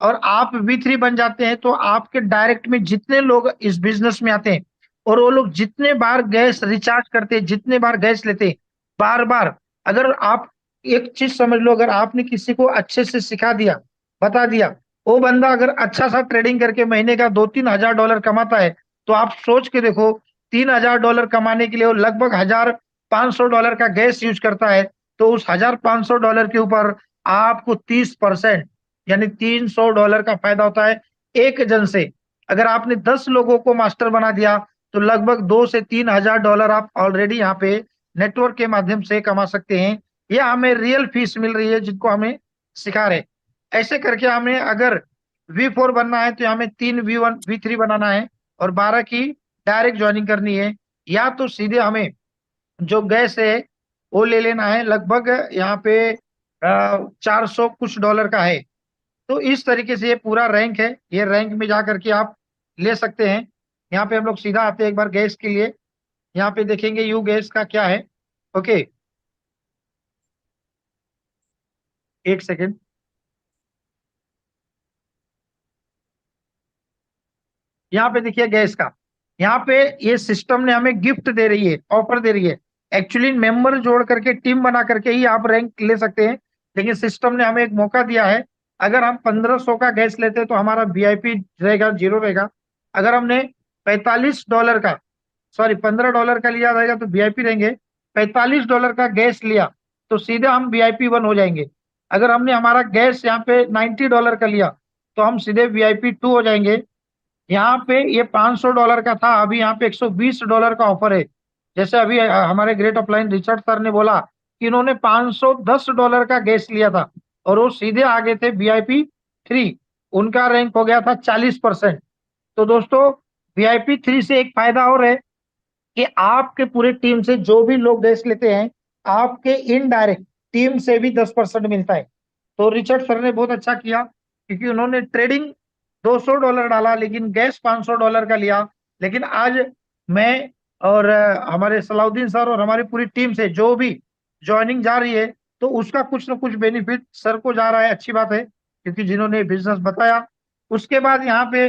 और आप V3 बन जाते हैं तो आपके डायरेक्ट में जितने लोग इस बिजनेस में आते हैं और वो लोग जितने बार गैस रिचार्ज करते हैं, जितने बार गैस लेते हैं, बार बार, अगर आप एक चीज समझ लो, अगर आपने किसी को अच्छे से सिखा दिया, बता दिया, वो बंदा अगर अच्छा सा ट्रेडिंग करके महीने का $2-3 हजार कमाता है, तो आप सोच के देखो, $3,000 कमाने के लिए वो लगभग $1,500 का गैस यूज करता है। तो उस $1,500 के ऊपर आपको 30% यानी $300 का फायदा होता है एक जन से। अगर आपने 10 लोगों को मास्टर बना दिया तो लगभग 2 से $3,000 आप ऑलरेडी यहाँ पे नेटवर्क के माध्यम से कमा सकते हैं। यह हमें रियल फीस मिल रही है जिनको हमें सिखा रहे। ऐसे करके हमें अगर V4 बनना है तो हमें 3 V1 V3 बनाना है और 12 की डायरेक्ट ज्वाइनिंग करनी है, या तो सीधे हमें जो गैस है वो ले लेना है। लगभग यहाँ पे 400 कुछ डॉलर का है। तो इस तरीके से ये पूरा रैंक है, ये रैंक में जा करके आप ले सकते हैं। यहाँ पे हम लोग सीधा आते हैं एक बार गैस के लिए, यहाँ पे देखेंगे यू गैस का क्या है। ओके, एक सेकेंड। यहाँ पे देखिए गैस का, यहाँ पे ये सिस्टम ने हमें गिफ्ट दे रही है, ऑफर दे रही है। एक्चुअली मेंबर जोड़ करके टीम बना करके ही आप रैंक ले सकते हैं, लेकिन सिस्टम ने हमें एक मौका दिया है। अगर हम 1500 का गैस लेते हैं तो हमारा VIP रहेगा, 0 रहेगा। अगर हमने $45 का, सॉरी $15 का लिया रहेगा तो VIP रहेंगे। $45 का गैस लिया तो सीधे हम VIP 1 हो जाएंगे। अगर हमने हमारा गैस यहाँ पे $90 का लिया तो हम सीधे VIP 2 हो जाएंगे। यहाँ पे ये $500 का था, अभी यहाँ पे $120 का ऑफर है। जैसे अभी हमारे ग्रेट अपलाइन रिचर्ड सर ने बोला कि इन्होंने $510 का गैस लिया था और वो सीधे आगे थे VIP 3, उनका रैंक हो गया था 40%। तो दोस्तों VIP 3 से एक फायदा और है कि आपके पूरे टीम से जो भी लोग गैस लेते हैं, आपके इनडायरेक्ट टीम से भी 10% मिलता है। तो रिचर्ड सर ने बहुत अच्छा किया क्योंकि उन्होंने ट्रेडिंग $200 डाला लेकिन गैस $500 का लिया। लेकिन आज मैं और हमारे सलाउद्दीन सर और हमारी पूरी टीम से जो भी ज्वाइनिंग जा रही है तो उसका कुछ ना कुछ बेनिफिट सर को जा रहा है। अच्छी बात है क्योंकि जिन्होंने बिजनेस बताया। उसके बाद यहाँ पे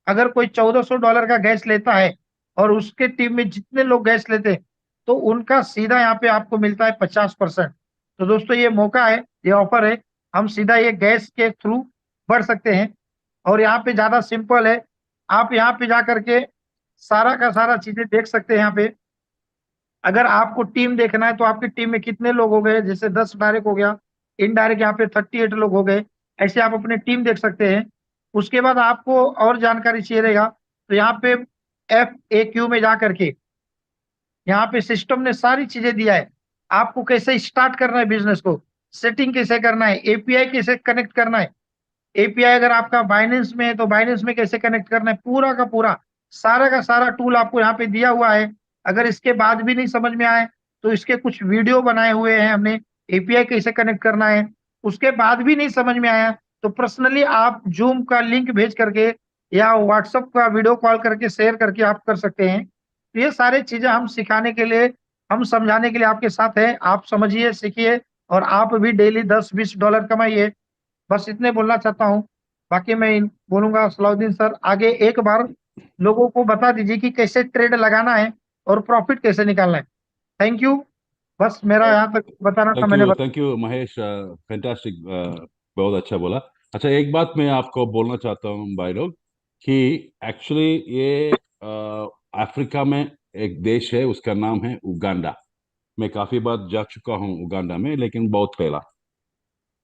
अगर कोई $1,400 का गैस लेता है और उसके टीम में जितने लोग गैस लेते हैं तो उनका सीधा यहाँ पे आपको मिलता है 50%। तो दोस्तों ये मौका है, ये ऑफर है, हम सीधा ये गैस के थ्रू बढ़ सकते हैं। और यहाँ पे ज्यादा सिंपल है, आप यहाँ पे जा करके सारा का सारा चीजें देख सकते हैं। यहाँ पे अगर आपको टीम देखना है तो आपकी टीम में कितने लोग हो गए, जैसे 10 डायरेक्ट हो गया, इनडायरेक्ट यहाँ पे 38 लोग हो गए। ऐसे आप अपने टीम देख सकते हैं। उसके बाद आपको और जानकारी चाहिए रहेगा तो यहाँ पे FAQ में जा करके यहाँ पे सिस्टम ने सारी चीजें दिया है। आपको कैसे स्टार्ट करना है बिजनेस को, सेटिंग कैसे करना है, API कैसे कनेक्ट करना है, API अगर आपका बाइनेंस में है तो बाइनेंस में कैसे कनेक्ट करना है, पूरा का पूरा सारा का सारा टूल आपको यहाँ पे दिया हुआ है। अगर इसके बाद भी नहीं समझ में आए तो इसके कुछ वीडियो बनाए हुए हैं हमने, API कैसे कनेक्ट करना है। उसके बाद भी नहीं समझ में आया तो पर्सनली आप जूम का लिंक भेज करके या व्हाट्सएप का वीडियो कॉल करके शेयर करके आप कर सकते हैं। तो ये सारी चीजें हम सिखाने के लिए, हम समझाने के लिए आपके साथ हैं। आप समझिए, सीखिए और आप भी डेली $10-20 कमाइए। बस इतने बोलना चाहता हूँ। बाकी मैं बोलूंगा सलाउद्दीन सर, आगे एक बार लोगों को बता दीजिए कि कैसे ट्रेड लगाना है और प्रॉफिट कैसे निकालना है। थैंक यू, बस मेरा यहाँ तक बताना था, मैंने बता। थैंक यू महेश, फैंटास्टिक, बहुत अच्छा बोला। अच्छा, एक बात मैं आपको बोलना चाहता हूँ भाई लोग कि एक्चुअली ये अफ्रीका में एक देश है, उसका नाम है उगांडा। मैं काफी बार जा चुका हूँ उगांडा में, लेकिन बहुत पहला।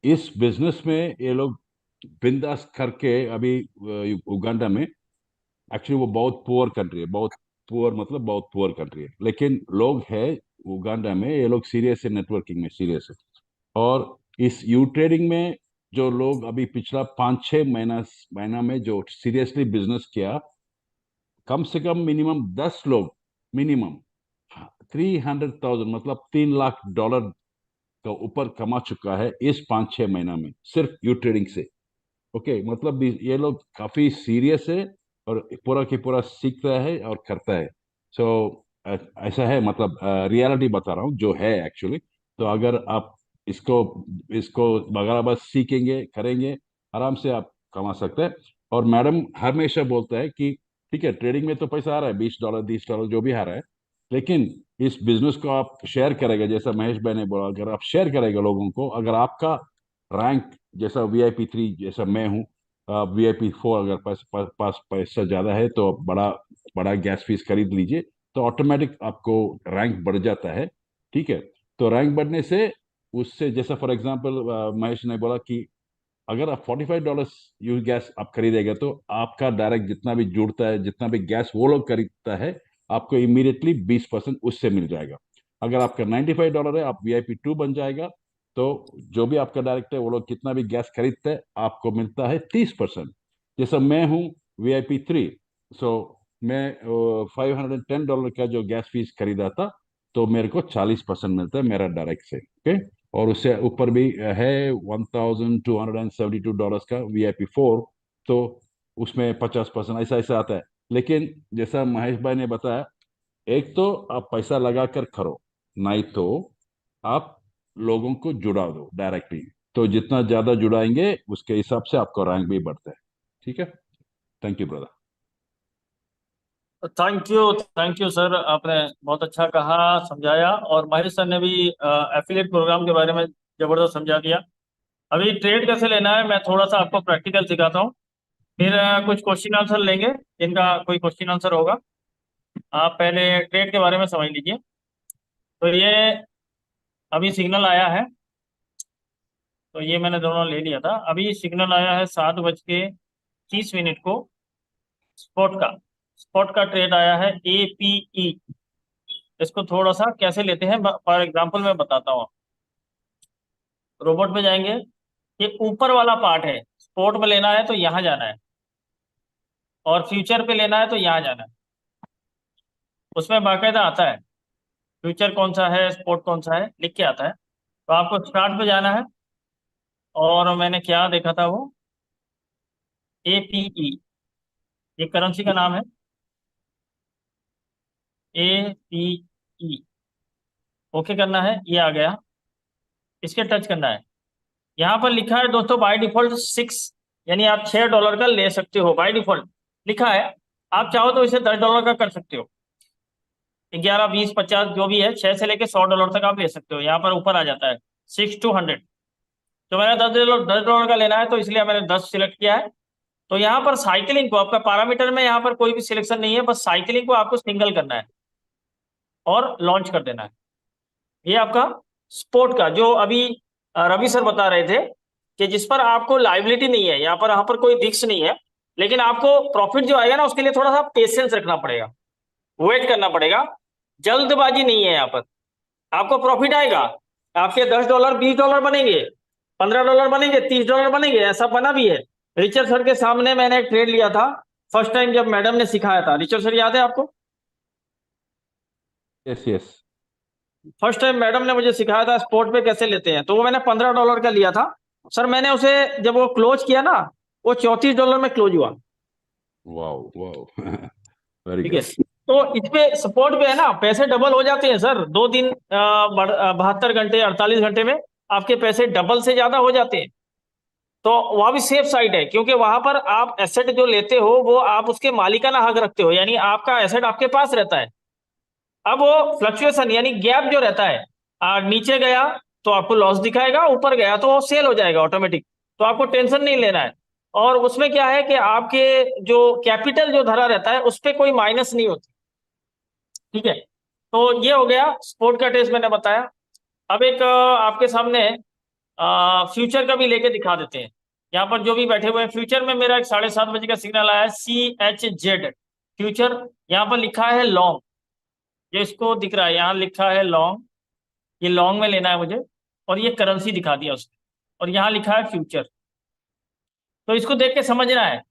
इस बिजनेस में ये लोग बिंदास करके अभी उगांडा में, एक्चुअली वो बहुत पुअर कंट्री है, बहुत पुअर मतलब बहुत पुअर कंट्री है, लेकिन लोग है उगांडा में, ये लोग सीरियस है, नेटवर्किंग में सीरियस है। और इस यू ट्रेडिंग में जो लोग अभी पिछला 5-6 महीना में जो सीरियसली बिजनेस किया, कम से कम मिनिमम 10 लोग, मिनिमम 300,000 मतलब $3 लाख का ऊपर कमा चुका है इस 5-6 महीना में, सिर्फ यू ट्रेडिंग से। ओके, मतलब ये लोग काफी सीरियस है और पूरा की पूरा सीख रहा है और करता है। सो ऐसा है, मतलब रियलिटी बता रहा हूँ जो है एक्चुअली। तो अगर आप इसको इसको अगर बस सीखेंगे करेंगे, आराम से आप कमा सकते हैं। और मैडम हमेशा बोलता है कि ठीक है, ट्रेडिंग में तो पैसा आ रहा है, $20 $30 जो भी आ रहा है, लेकिन इस बिजनेस को आप शेयर करेंगे, जैसा महेश भाई ने बोला, अगर आप शेयर करेंगे लोगों को, अगर आपका रैंक जैसा VIP 3 जैसा मैं हूँ, VIP 4 अगर पास पैसा ज्यादा है तो आप बड़ा बड़ा गैस फीस खरीद लीजिए, तो ऑटोमेटिक आपको रैंक बढ़ जाता है। ठीक है, तो रैंक बढ़ने से उससे जैसा फॉर एग्जांपल महेश ने बोला कि अगर आप $45 यू गैस आप खरीदेगा, तो आपका डायरेक्ट जितना भी जुड़ता है, जितना भी गैस वो लोग खरीदता है, आपको इमीडिएटली 20% उससे मिल जाएगा। अगर आपका $95 है, आप VIP 2 बन जाएगा, तो जो भी आपका डायरेक्ट है, वो लोग कितना भी गैस खरीदते हैं, आपको मिलता है 30%। जैसा मैं हूँ VIP 3, सो मैं $510 का जो गैस फीस खरीदा था, तो मेरे को 40% मिलता है मेरा डायरेक्ट से। ओके, और उससे ऊपर भी है $1,272 का VIP 4, तो उसमें 50% ऐसा ऐसा आता है। लेकिन जैसा महेश भाई ने बताया, एक तो आप पैसा लगा कर करो, नहीं तो आप लोगों को जुड़ा दो डायरेक्टली, तो जितना ज्यादा जुड़ाएंगे उसके हिसाब से आपका रैंक भी बढ़ता है। ठीक है, thank you brother. Thank you sir, आपने बहुत अच्छा कहा, समझाया। और महेश सर ने भी एफिलिएट प्रोग्राम के बारे में जबरदस्त समझा दिया। अभी ट्रेड कैसे लेना है मैं थोड़ा सा आपको प्रैक्टिकल सिखाता हूँ, फिर कुछ क्वेश्चन आंसर लेंगे जिनका कोई क्वेश्चन आंसर होगा। आप पहले ट्रेड के बारे में समझ लीजिए। तो ये अभी सिग्नल आया है, तो ये मैंने दोनों ले लिया था। अभी सिग्नल आया है 7:30 को, स्पॉट का ट्रेड आया है APE। इसको थोड़ा सा कैसे लेते हैं फॉर एग्जांपल मैं बताता हूँ। रोबोट पे जाएंगे, ये ऊपर वाला पार्ट है, स्पॉट में लेना है तो यहाँ जाना है, और फ्यूचर पे लेना है तो यहाँ जाना है। उसमें बाकायदा आता है फ्यूचर कौन सा है, स्पॉट कौन सा है, लिख के आता है। तो आपको स्टार्ट पे जाना है, और मैंने क्या देखा था वो APE, ये करेंसी का नाम है APE। ओके करना है, ये आ गया, इसके टच करना है। यहाँ पर लिखा है दोस्तों बाय डिफॉल्ट 6, यानी आप $6 का ले सकते हो, बाय डिफॉल्ट लिखा है। आप चाहो तो इसे $10 का कर सकते हो, 11, 20, 50 जो भी है, 6 से लेके $100 तक आप ले सकते हो। यहाँ पर ऊपर आ जाता है 6 to 100। तो मैंने $10 का लेना है, तो इसलिए मैंने 10 सिलेक्ट किया है। तो यहाँ पर साइकिलिंग को, आपका पैरामीटर में यहाँ पर कोई भी सिलेक्शन नहीं है, बस साइकिलिंग को आपको सिंगल करना है और लॉन्च कर देना है। ये आपका स्पोर्ट का, जो अभी रवि सर बता रहे थे कि जिस पर आपको लाइबिलिटी नहीं है, यहाँ पर कोई रिस्क नहीं है, लेकिन आपको प्रॉफिट जो आएगा ना, उसके लिए थोड़ा सा पेशेंस रखना पड़ेगा, वेट करना पड़ेगा। जल्दबाजी नहीं है यहाँ पर, आपको प्रॉफिट आएगा। आपके $10 $20 बनेंगे, $15 बनेंगे, $30 बनेंगे, ऐसा बना भी है। रिचर्ड सर के सामने मैंने एक ट्रेड लिया था फर्स्ट टाइम, जब मैडम ने सिखाया था। रिचर्ड सर याद है आपको? Yes yes. First time madam ने मुझे सिखाया था स्पॉट पे कैसे लेते हैं, तो वो मैंने $15 का लिया था सर। मैंने उसे जब वो क्लोज किया ना, वो $34 में क्लोज हुआ। वाओ वाओ वेरी ठीक है, गुड। तो इस पे सपोर्ट पे है ना, पैसे डबल हो जाते हैं सर। 2 दिन 72 घंटे 48 घंटे में आपके पैसे डबल से ज्यादा हो जाते हैं। तो वहां भी सेफ साइड है, क्योंकि वहां पर आप एसेट जो लेते हो वो आप उसके मालिकाना हक रखते हो, यानी आपका एसेट आपके पास रहता है। अब वो फ्लक्चुएशन यानी गैप जो रहता है, नीचे गया तो आपको लॉस दिखाएगा, ऊपर गया तो वो सेल हो जाएगा ऑटोमेटिक, तो आपको टेंशन नहीं लेना है। और उसमें क्या है कि आपके जो कैपिटल जो धरा रहता है उस पर कोई माइनस नहीं होती। ठीक है, तो ये हो गया स्पोर्ट का टेस्ट मैंने बताया। अब एक आपके सामने फ्यूचर का भी लेके दिखा देते हैं। यहाँ पर जो भी बैठे हुए हैं, फ्यूचर में मेरा एक 7:30 बजे का सिग्नल आया है CHZ। फ्यूचर, यहाँ पर लिखा है लॉन्ग, जो इसको दिख रहा है यहाँ लिखा है लॉन्ग, ये लॉन्ग में लेना है मुझे, और ये करेंसी दिखा दिया उसने, और यहाँ लिखा है फ्यूचर। तो इसको देख के समझना है,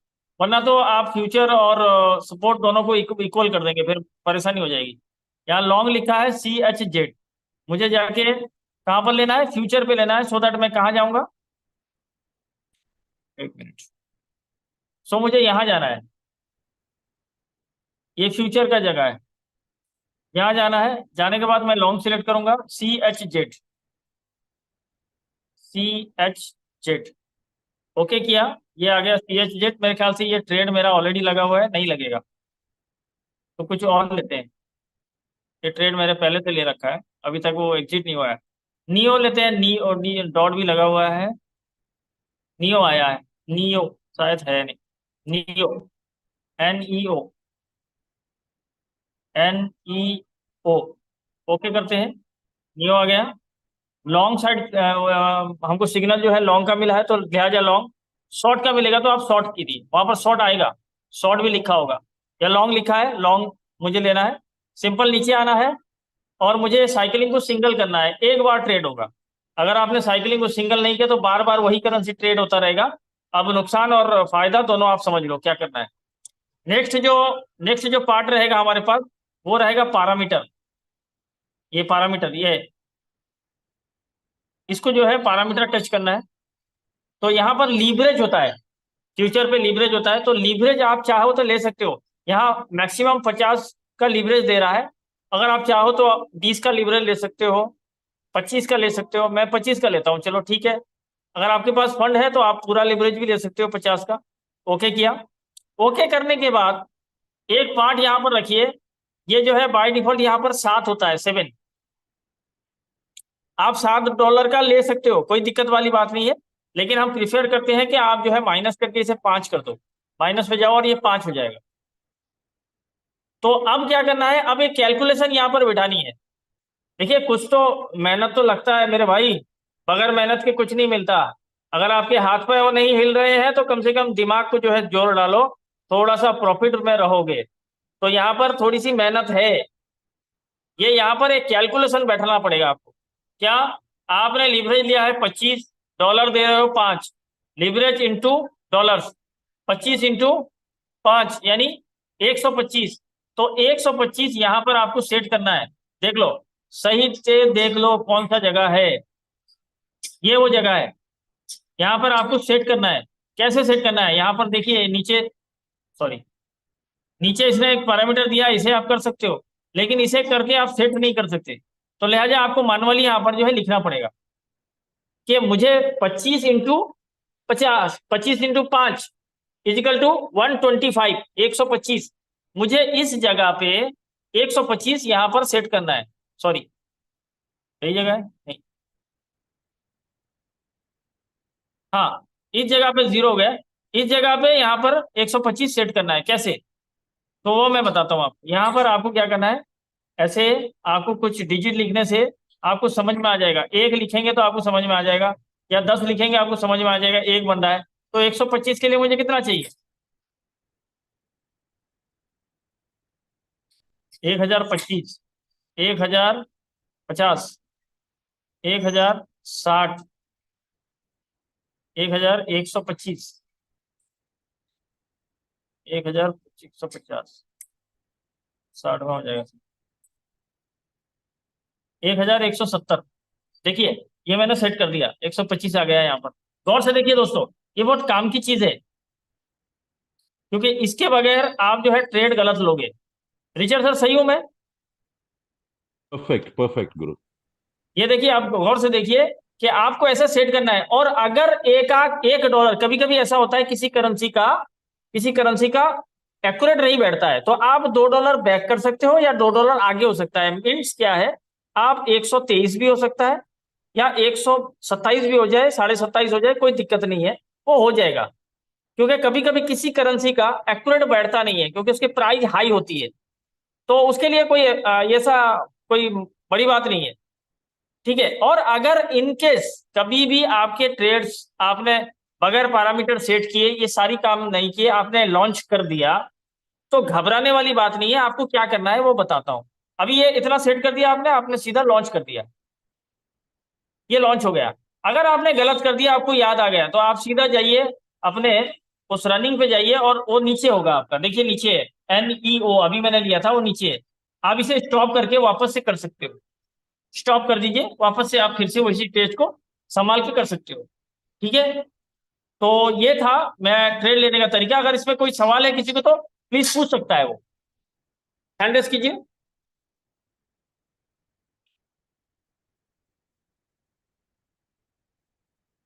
वरना तो आप फ्यूचर और सपोर्ट दोनों को इक्वल कर देंगे, फिर परेशानी हो जाएगी। यहाँ लॉन्ग लिखा है CHZ, मुझे जाके कहाँ पर लेना है, फ्यूचर पे लेना है, सो दैट मैं कहाँ जाऊंगा, एक मिनट, सो मुझे यहाँ जाना है, ये फ्यूचर का जगह है, यहाँ जाना है। जाने के बाद मैं लॉन्ग सिलेक्ट करूंगा, CHZ, ओके किया, ये आ गया CHZ। मेरे ख्याल से ये ट्रेड मेरा ऑलरेडी लगा हुआ है, नहीं लगेगा, तो कुछ और लेते हैं। ये ट्रेड मेरे पहले से ले रखा है, अभी तक वो एग्जिट नहीं हुआ है। नियो लेते हैं, नियो, डॉट भी लगा हुआ है, नियो आया है, नियो शायद है नहीं, नियो, NEO, NEO, ओके करते हैं, नियो आ गया। लॉन्ग साइड हमको सिग्नल जो है लॉन्ग का मिला है, तो लिहाजा लॉन्ग। शॉर्ट का मिलेगा तो आप शॉर्ट कीजिए, वहां पर शॉर्ट आएगा, शॉर्ट भी लिखा होगा, या लॉन्ग लिखा है, लॉन्ग मुझे लेना है। सिंपल नीचे आना है, और मुझे साइकिलिंग को सिंगल करना है, एक बार ट्रेड होगा। अगर आपने साइकिलिंग को सिंगल नहीं किया तो बार बार वही करेंसी ट्रेड होता रहेगा। अब नुकसान और फायदा दोनों आप समझ लो क्या करना है। नेक्स्ट जो पार्ट रहेगा हमारे पास, वो रहेगा पैरामीटर। ये पैरामीटर, ये इसको जो है पैरामीटर टच करना है। तो यहाँ पर लीवरेज होता है, फ्यूचर पे लीवरेज होता है, तो लीवरेज आप चाहो तो ले सकते हो। यहाँ मैक्सिमम 50 का लीवरेज दे रहा है, अगर आप चाहो तो 20 का लीवरेज ले सकते हो, 25 का ले सकते हो। मैं 25 का लेता हूँ, चलो ठीक है। अगर आपके पास फंड है तो आप पूरा लीवरेज भी ले सकते हो 50 का। ओके किया, ओके करने के बाद एक पार्ट यहाँ पर रखिए, ये जो है बाय डिफॉल्ट यहाँ पर 7 होता है, 7। आप $7 का ले सकते हो, कोई दिक्कत वाली बात नहीं है, लेकिन हम प्रिफर करते हैं कि आप जो है माइनस करके इसे 5 कर दो, माइनस पे जाओ और ये 5 हो जाएगा। तो अब क्या करना है, अब एक कैलकुलेशन यहाँ पर बिठानी है। देखिए कुछ तो मेहनत तो लगता है मेरे भाई, बगैर मेहनत के कुछ नहीं मिलता। अगर आपके हाथ पैर नहीं हिल रहे हैं तो कम से कम दिमाग को जो है जोर डालो, थोड़ा सा प्रॉफिट में रहोगे। तो यहाँ पर थोड़ी सी मेहनत है, ये यहाँ पर एक कैलकुलेशन बैठाना पड़ेगा आपको। क्या, आपने लीवरेज लिया है $25, दे रहे हो 5, लीवरेज इंटू डॉलर्स, 25 इंटू 5 यानी 125। तो 125 यहाँ पर आपको सेट करना है। देख लो, सही से देख लो कौन सा जगह है, ये वो जगह है, यहाँ पर आपको सेट करना है। कैसे सेट करना है, यहाँ पर देखिए नीचे, सॉरी, नीचे इसने एक पैरामीटर दिया, इसे आप कर सकते हो, लेकिन इसे करके आप सेट नहीं कर सकते। तो लिहाजा आपको मैनुअली यहाँ पर जो है लिखना पड़ेगा कि मुझे 25 इंटू 50, 25 इंटू 5 इजिकल टू 125, 125। मुझे इस जगह पे 125 यहाँ पर सेट करना है। सॉरी, यही जगह है, नहीं, हाँ, इस जगह पे 0 हो गया, इस जगह पे यहाँ पर 125 सेट करना है। कैसे, तो वो मैं बताता हूँ आपको। यहाँ पर आपको क्या करना है, ऐसे आपको कुछ डिजिट लिखने से आपको समझ में आ जाएगा। 1 लिखेंगे तो आपको समझ में आ जाएगा, या 10 लिखेंगे आपको समझ में आ जाएगा, 1 बन रहा है। तो 125 के लिए मुझे कितना चाहिए, 1025, 1050, 1060, 1125, 1150, 60 हो जाएगा, 1170। देखिए ये मैंने सेट कर दिया, 125 आ गया यहाँ पर। गौर से देखिए दोस्तों, ये बहुत काम की चीज है, क्योंकि इसके बगैर आप जो है ट्रेड गलत लोगे। रिचर्ड सर सही हूं मैं? परफेक्ट परफेक्ट गुरु। ये देखिए, आप गौर से देखिए कि आपको ऐसा सेट करना है। और अगर $1, कभी कभी ऐसा होता है किसी करेंसी का एक्यूरेट नहीं बैठता है, तो आप $2 बैक कर सकते हो, या $2 आगे हो सकता है। मीन्स क्या है, आप 123 भी हो सकता है, या 127 भी हो जाए, 27.5 हो जाए, कोई दिक्कत नहीं है, वो हो जाएगा। क्योंकि कभी कभी किसी करेंसी का एक्यूरेट बैठता नहीं है, क्योंकि उसकी प्राइस हाई होती है, तो उसके लिए कोई ऐसा कोई बड़ी बात नहीं है, ठीक है। और अगर इनकेस कभी भी आपके ट्रेड्स आपने बगैर पैरामीटर सेट किए, ये सारी काम नहीं किए, आपने लॉन्च कर दिया, तो घबराने वाली बात नहीं है, आपको क्या करना है वो बताता हूं। अभी ये इतना सेट कर दिया आपने, आपने सीधा लॉन्च कर दिया, ये लॉन्च हो गया। अगर आपने गलत कर दिया, आपको याद आ गया, तो आप सीधा जाइए अपने उस रनिंग पे जाइए, और वो नीचे होगा आपका, देखिए नीचे है NEO, अभी मैंने लिया था वो नीचे है। आप इसे स्टॉप करके वापस से कर सकते हो, स्टॉप कर दीजिए, वापस से आप फिर से वही टेस्ट को संभाल के कर सकते हो। ठीक है, तो ये था मैं ट्रेड लेने का तरीका। अगर इसमें कोई सवाल है किसी को तो प्लीज पूछ सकता है, वो हैंड रेस कीजिए।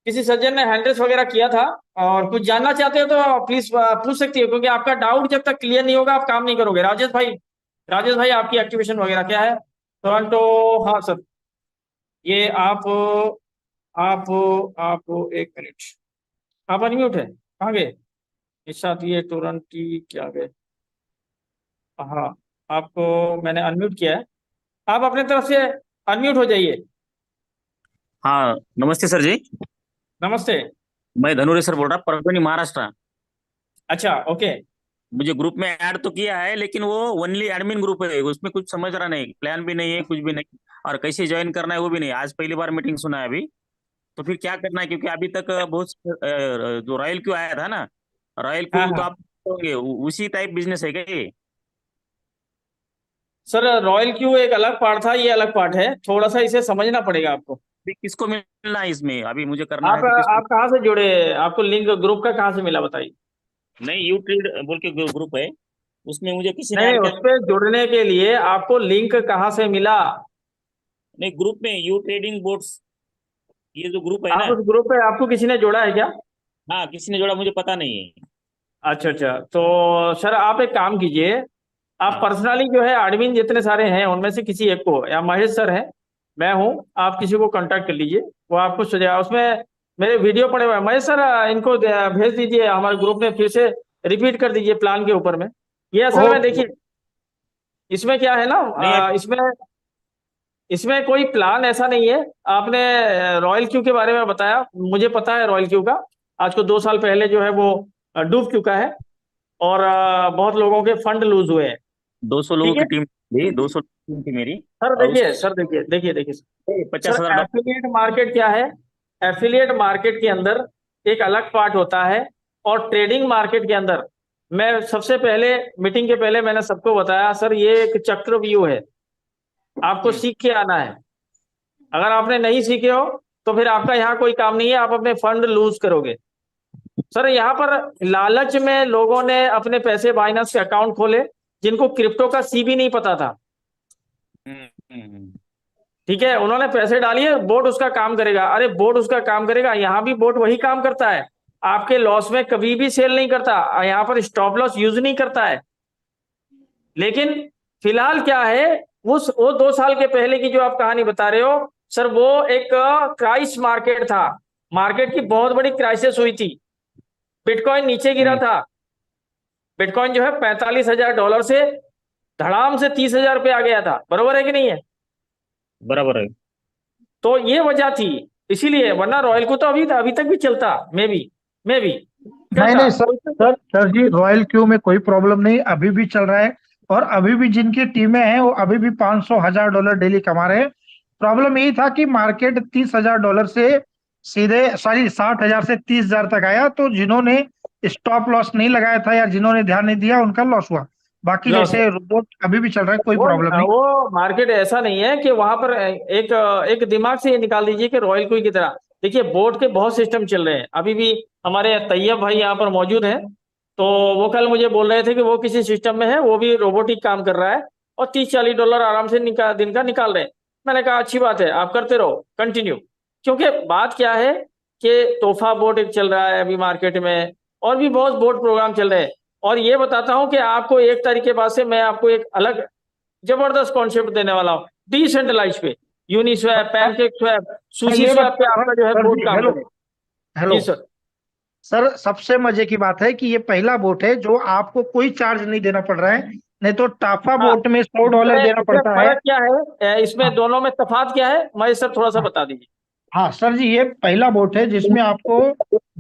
किसी सज्जन ने हैंड रेस वगैरह किया था और कुछ जानना चाहते हो तो प्लीज पूछ सकती हो, क्योंकि आपका डाउट जब तक क्लियर नहीं होगा आप काम नहीं करोगे। राजेश भाई आपकी एक्टिवेशन वगैरह क्या है? टोरंटो, हाँ सर। ये आप आप एक मिनट, आप अनम्यूट है, कहाँ गए इस साथ? ये टोरंटी क्या गए? हाँ, आपको मैंने अनम्यूट किया है, आप अपने तरफ से अनम्यूट हो जाइए। हाँ, नमस्ते सर जी। नमस्ते। मैं धनुरे सर बोल रहा, परभणी महाराष्ट्र। अच्छा, ओके। मुझे ग्रुप में ऐड तो किया है, लेकिन वो ओनली एडमिन ग्रुप है, उसमें कुछ समझ रहा नहीं, प्लान भी नहीं है, कुछ भी नहीं। और कैसे ज्वाइन करना है वो भी नहीं, आज पहली बार मीटिंग सुना है अभी। तो फिर क्या करना है, क्योंकि अभी तक बहुत जो रॉयल क्यू आया था ना, रॉयल हाँ क्यू तो हाँ आप होंगे, उसी टाइप बिजनेस है क्या ये? सर, रॉयल क्यू एक अलग पार्ट था, ये अलग पार्ट है, थोड़ा सा इसे समझना पड़ेगा आपको। अभी किसको मिलना है इसमें, अभी मुझे करना है आप तो किसको? आप कहाँ से जुड़े? आपको लिंक ग्रुप का कहाँ से मिला बताइए? नहीं, यू ट्रेड बोल के ग्रुप है, उसमें मुझे किसी ने नहीं, ऐड उस किया। पे जुड़ने के लिए आपको लिंक कहाँ से मिला? नहीं, ग्रुप में यू ट्रेडिंग बोट्स, ये जो ग्रुप है आप ना। उस ग्रुप पे, आपको किसी ने जोड़ा है क्या? हाँ, किसी ने जोड़ा, मुझे पता नहीं है। अच्छा अच्छा, तो सर आप एक काम कीजिए, आप हाँ। पर्सनली जो है एडमिन जितने सारे हैं उनमें से किसी एक को, या महेश सर हैं, मैं हूं, आप किसी को कांटेक्ट कर लीजिए, वो आपको सुझाव, उसमें मेरे वीडियो पड़े हुए हैं। महेश सर इनको भेज दीजिए हमारे ग्रुप में, फिर से रिपीट कर दीजिए प्लान के ऊपर में। ये असल में ओके। देखिए, इसमें क्या है ना, नहीं, इसमें इसमें कोई प्लान ऐसा नहीं है। आपने रॉयल क्यू के बारे में बताया, मुझे पता है रॉयल क्यू का, आज को 2 साल पहले जो है वो डूब चुका है, और बहुत लोगों के फंड लूज हुए हैं। 200 लोगों ठीक है की टीम थी, 200 टीम थी मेरी। सर, और देखिए सर, देखिए उसमें सर, 50,000 एफिलिएट मार्केट क्या है? एफिलिएट मार्केट के अंदर एक अलग पार्ट होता है, और ट्रेडिंग मार्केट के अंदर, मैं सबसे पहले मीटिंग के पहले मैंने सबको बताया सर, ये एक चक्रव्यूह है, आपको सीख के आना है। अगर आपने नहीं सीखे हो तो फिर आपका यहाँ कोई काम नहीं है, आप अपने फंड लूज करोगे। सर, यहाँ पर लालच में लोगों ने अपने पैसे बाइनांस के अकाउंट खोले, जिनको क्रिप्टो का सी भी नहीं पता था। हम्म, हम्म, ठीक है, उन्होंने पैसे डालिए, बोर्ड उसका काम करेगा। अरे बोर्ड उसका काम करेगा, यहाँ भी बोर्ड वही काम करता है, आपके लॉस में कभी भी सेल नहीं करता, यहाँ पर स्टॉप लॉस यूज नहीं करता है। लेकिन फिलहाल क्या है, वो 2 साल के पहले की जो आप कहानी बता रहे हो सर, वो एक क्राइस मार्केट था, मार्केट की बहुत बड़ी क्राइसिस हुई थी, बिटकॉइन नीचे गिरा हम्म, था। बिटकॉइन जो है $45,000 से धड़ाम से 30,000 पे आ गया था, बरोबर है कि नहीं है? बराबर है। तो ये वजह थी, इसीलिए, वरना रॉयल को तो अभी अभी तक भी चलता, मे भी नहीं चलता। नहीं सर, सर जी, रॉयल क्यू में कोई प्रॉब्लम नहीं, अभी भी चल रहा है। और अभी भी जिनकी टीमें हैं वो अभी भी 500,000 डेली कमा रहे हैं। प्रॉब्लम यही था कि मार्केट $30,000 से सीधे, सॉरी, 60,000 से 30,000 तक आया, तो जिन्होंने स्टॉप लॉस नहीं लगाया था या जिन्होंने ध्यान नहीं दिया उनका लॉस हुआ। बाकी लॉस जैसे रोबोट अभी भी चल रहा है, कोई वो प्रॉब्लम नहीं। वो मार्केट ऐसा नहीं है कि वहां पर एक एक दिमाग से ये निकाल दीजिए कि रॉयल कोई की तरह। देखिए, बोर्ड के बहुत सिस्टम चल रहे हैं, अभी भी हमारे तैयब भाई यहाँ पर मौजूद हैं, तो वो कल मुझे बोल रहे थे कि वो किसी सिस्टम में है, वो भी रोबोटिक काम कर रहा है, और $30-40 आराम से दिन का निकाल रहे हैं। मैंने कहा अच्छी बात है, आप करते रहो, कंटिन्यू। क्योंकि बात क्या है कि तोहफा बोर्ड एक चल रहा है अभी मार्केट में, और भी बहुत बोर्ड प्रोग्राम चल रहे हैं। और ये बताता हूं कि आपको 1 तारीख के बाद से मैं आपको एक अलग जबरदस्त कॉन्सेप्ट देने वाला हूँ, डिसेंट्रलाइज पे, यूनिस्वैप, पैनकेक स्वैप, मैं सुशी ये स्वैप पे बता रहा हूँ आपका जो है सर बोर्ड जी, काम हेलो करेगा। हेलो जी सर। सर, सबसे मजे की बात है कि ये पहला बोट है जो आपको कोई चार्ज नहीं देना पड़ रहा है। नहीं तो टाफा हाँ, बोट में $100 इसमें देना इसमें पड़ता है। फर्क क्या है, इसमें हाँ दोनों में तफात क्या है, मैं सर थोड़ा सा हाँ बता दीजिए। हाँ सर जी, ये पहला बोट है जिसमें आपको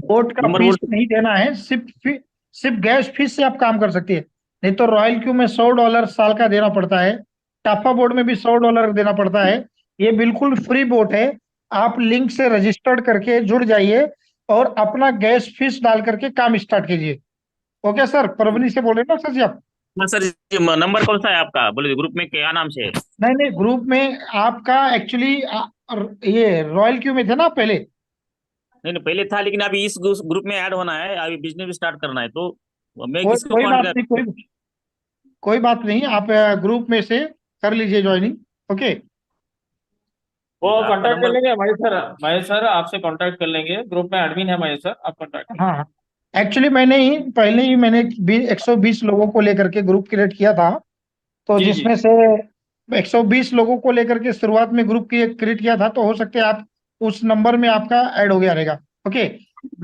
बोट का नंबर फीस बोल। नहीं देना है, सिर्फ सिर्फ गैस फीस से आप काम कर सकती है। नहीं तो रॉयल क्यू में $100 साल का देना पड़ता है, टाफा बोर्ड में भी $100 देना पड़ता है। ये बिल्कुल फ्री बोट है। आप लिंक से रजिस्टर्ड करके जुड़ जाइए और अपना गैस फीस डाल करके काम स्टार्ट कीजिए। ओके सर, परवनी से बोल रहे हैं ना सर जी आप? हाँ सर, ये नंबर कौन सा है आपका? बोले ग्रुप में क्या नाम से है? नहीं नहीं, ग्रुप में आपका एक्चुअली ये रॉयल क्यू में थे ना पहले? नहीं नहीं, पहले था, लेकिन अभी इस ग्रुप में ऐड होना है, अभी बिजनेस स्टार्ट करना है, तो मैं कोई किसको कोई बात कांटेक्ट नहीं, कर? कोई बात नहीं, आप ग्रुप में से कर लीजिए ज्वाइनिंग। ओके। वो ठीक है, आपका कांटेक्ट कर नंबर। लेंगे महेश सर आपसे कांटेक्ट कर लेंगे, ग्रुप में एडमिन है महेश सर, आप कांटेक्ट कर हाँ हाँ, एक्चुअली मैंने ही पहले ही मैंने 120 लोगों को लेकर के ग्रुप क्रिएट किया था, तो जी जी। जिसमें से 120 लोगों को लेकर के शुरुआत में ग्रुप क्रिएट किया था, तो हो सकता है आप उस नंबर में आपका ऐड हो गया रहेगा। ओके।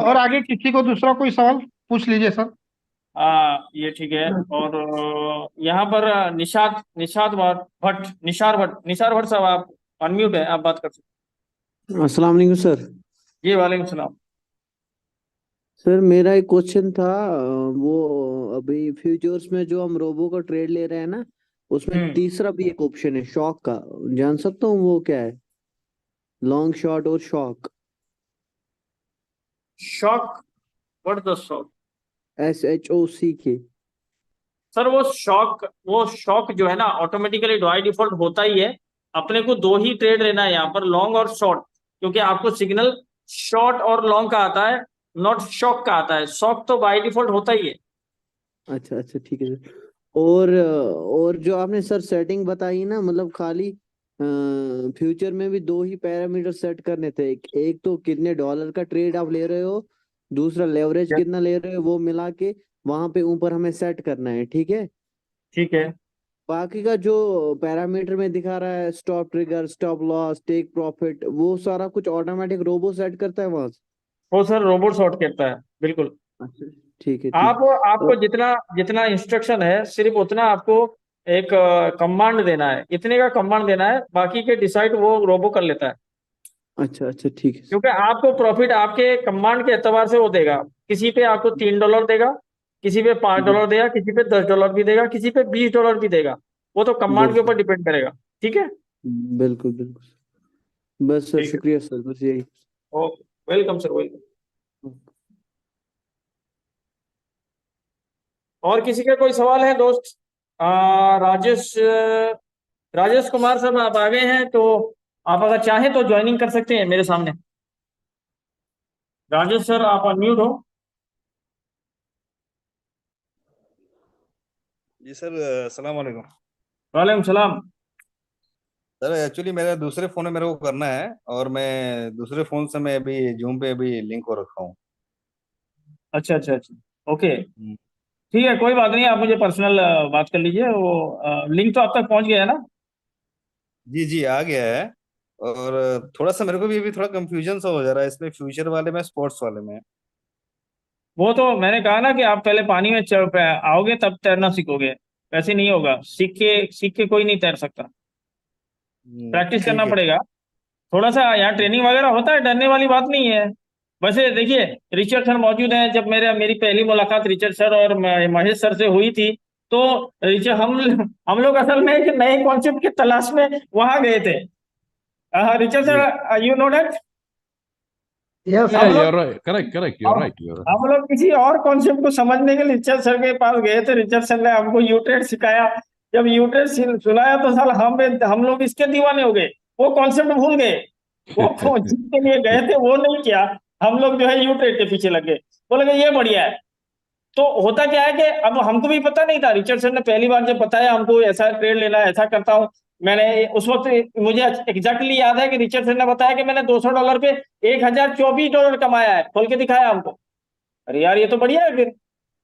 और आगे किसी को दूसरा कोई सवाल पूछ लीजिए सर। ये ठीक है। और यहाँ पर निषाद निषाद भट्ट निषार भट्ट साहब, आप अनम्यूट है, आप बात कर सकते अस्सलाम वालेकुम सर। हैं। जी वालेकुम सलाम। सर मेरा एक क्वेश्चन था, वो अभी फ्यूचर्स में जो हम रोबो का ट्रेड ले रहे हैं ना, उसमें हम्म। तीसरा भी एक ऑप्शन है शॉक का। जान सकता हूँ वो क्या है? लॉन्ग शॉट और shock. Shock, what the shock? SHOCK। Sir वो शॉक जो है ना, ऑटोमेटिकली बाय डिफॉल्ट होता ही है। अपने को दो ही ट्रेड लेना है यहाँ पर, लॉन्ग और शॉर्ट, क्योंकि आपको सिग्नल शॉर्ट और लॉन्ग का आता है, नॉट शॉक का आता है। शॉक तो बाय डिफॉल्ट होता ही है। अच्छा अच्छा, ठीक है सर। और जो आपने सर सेटिंग बताई ना, मतलब खाली फ्यूचर में भी दो ही पैरामीटर सेट करने थे। एक तो कितने डॉलर का ट्रेड आप ले रहे हो, दूसरा लेवरेज कितना ले रहे हो, वो मिला के वहां पे ऊपर हमें सेट करना है, ठीक है। ठीक है। बाकी का जो पैरामीटर में दिखा रहा है, stop trigger, stop loss, take profit, वो सारा कुछ ऑटोमेटिक रोबो सेट करता है वहां से? वो सर रोबोट शॉट करता है, बिल्कुल। अच्छा, ठीक है ठीक आप है। आपको जितना जितना इंस्ट्रक्शन है, सिर्फ उतना आपको एक कमांड देना है, इतने का कमांड देना है, बाकी के डिसाइड वो रोबो कर लेता है। अच्छा अच्छा, ठीक है। क्योंकि आपको प्रॉफिट आपके कमांड के एतबार से वो देगा। किसी पे आपको $3 देगा, किसी पे $5 देगा, किसी पे $10 भी देगा, किसी पे $20 भी देगा। वो तो कमांड के बिल्कुल ऊपर डिपेंड करेगा। ठीक है। बिल्कुल बिल्कुल। बस सर, ठीक है। शुक्रिया सर, बस यही। Okay, welcome sir, welcome. और किसी का कोई सवाल है दोस्त? राजेश कुमार साहब, आप आ गए हैं, तो आप अगर चाहें तो ज्वाइनिंग कर सकते हैं मेरे सामने। राजेश सर, आप अनम्यूट हो। जी सर, अस्सलाम वालेकुम। वालेकुम सलाम। सर एक्चुअली मेरा दूसरे फोन में मेरे को करना है, और मैं दूसरे फोन से मैं अभी जूम पे अभी लिंक हो रखा हूँ। अच्छा अच्छा अच्छा, ओके। हम्म। ठीक है, कोई बात नहीं, आप मुझे पर्सनल बात कर लीजिए। वो लिंक तो आप तक पहुंच गया है ना? जी जी, आ गया है। और थोड़ा सा मेरे को भी अभी थोड़ा कंफ्यूजन सा हो जा रहा है इसमें, फ्यूचर वाले में स्पोर्ट्स वाले में। वो तो मैंने कहा ना कि आप पहले पानी में आओगे तब तैरना सीखोगे। वैसे नहीं होगा, सीख के कोई नहीं तैर सकता। प्रैक्टिस करना ठीक है। पड़ेगा। थोड़ा सा यहाँ ट्रेनिंग वगैरह होता है, डरने वाली बात नहीं है। वैसे देखिए, रिचर्ड सर मौजूद हैं। जब मेरी पहली मुलाकात रिचर्ड सर और महेश सर से हुई थी, तो रिचर्ड हम लोग असल में एक नए कॉन्सेप्ट की तलाश में वहां गए थे। Richard ji sir, you know that. Yes Yeah, हम यस। you're लोग right. Correct. You're हम right. You're right. हम लोग किसी और कॉन्सेप्ट को समझने के लिए रिचर्ड सर के पास गए थे। रिचर्ड सर ने हमको यूट्रेड सिखाया। जब यूट्रेड सुनाया तो साल हम लोग इसके दीवाने हो गए। वो कॉन्सेप्ट भूल गए। वो जिसके लिए गए थे वो नहीं किया। हम लोग जो है यूट्रेड के पीछे लगे। बोले कि ये बढ़िया है। तो होता क्या है कि अब हमको भी पता नहीं था। रिचर्ड सर ने पहली बार जब बताया हमको, ऐसा ट्रेड लेना है, ऐसा करता हूँ। मैंने उस वक्त, मुझे एग्जैक्टली याद है कि रिचर्ड सर ने बताया कि मैंने $200 पे $1024 कमाया है, खोल के दिखाया हमको। अरे यार, ये तो बढ़िया है, फिर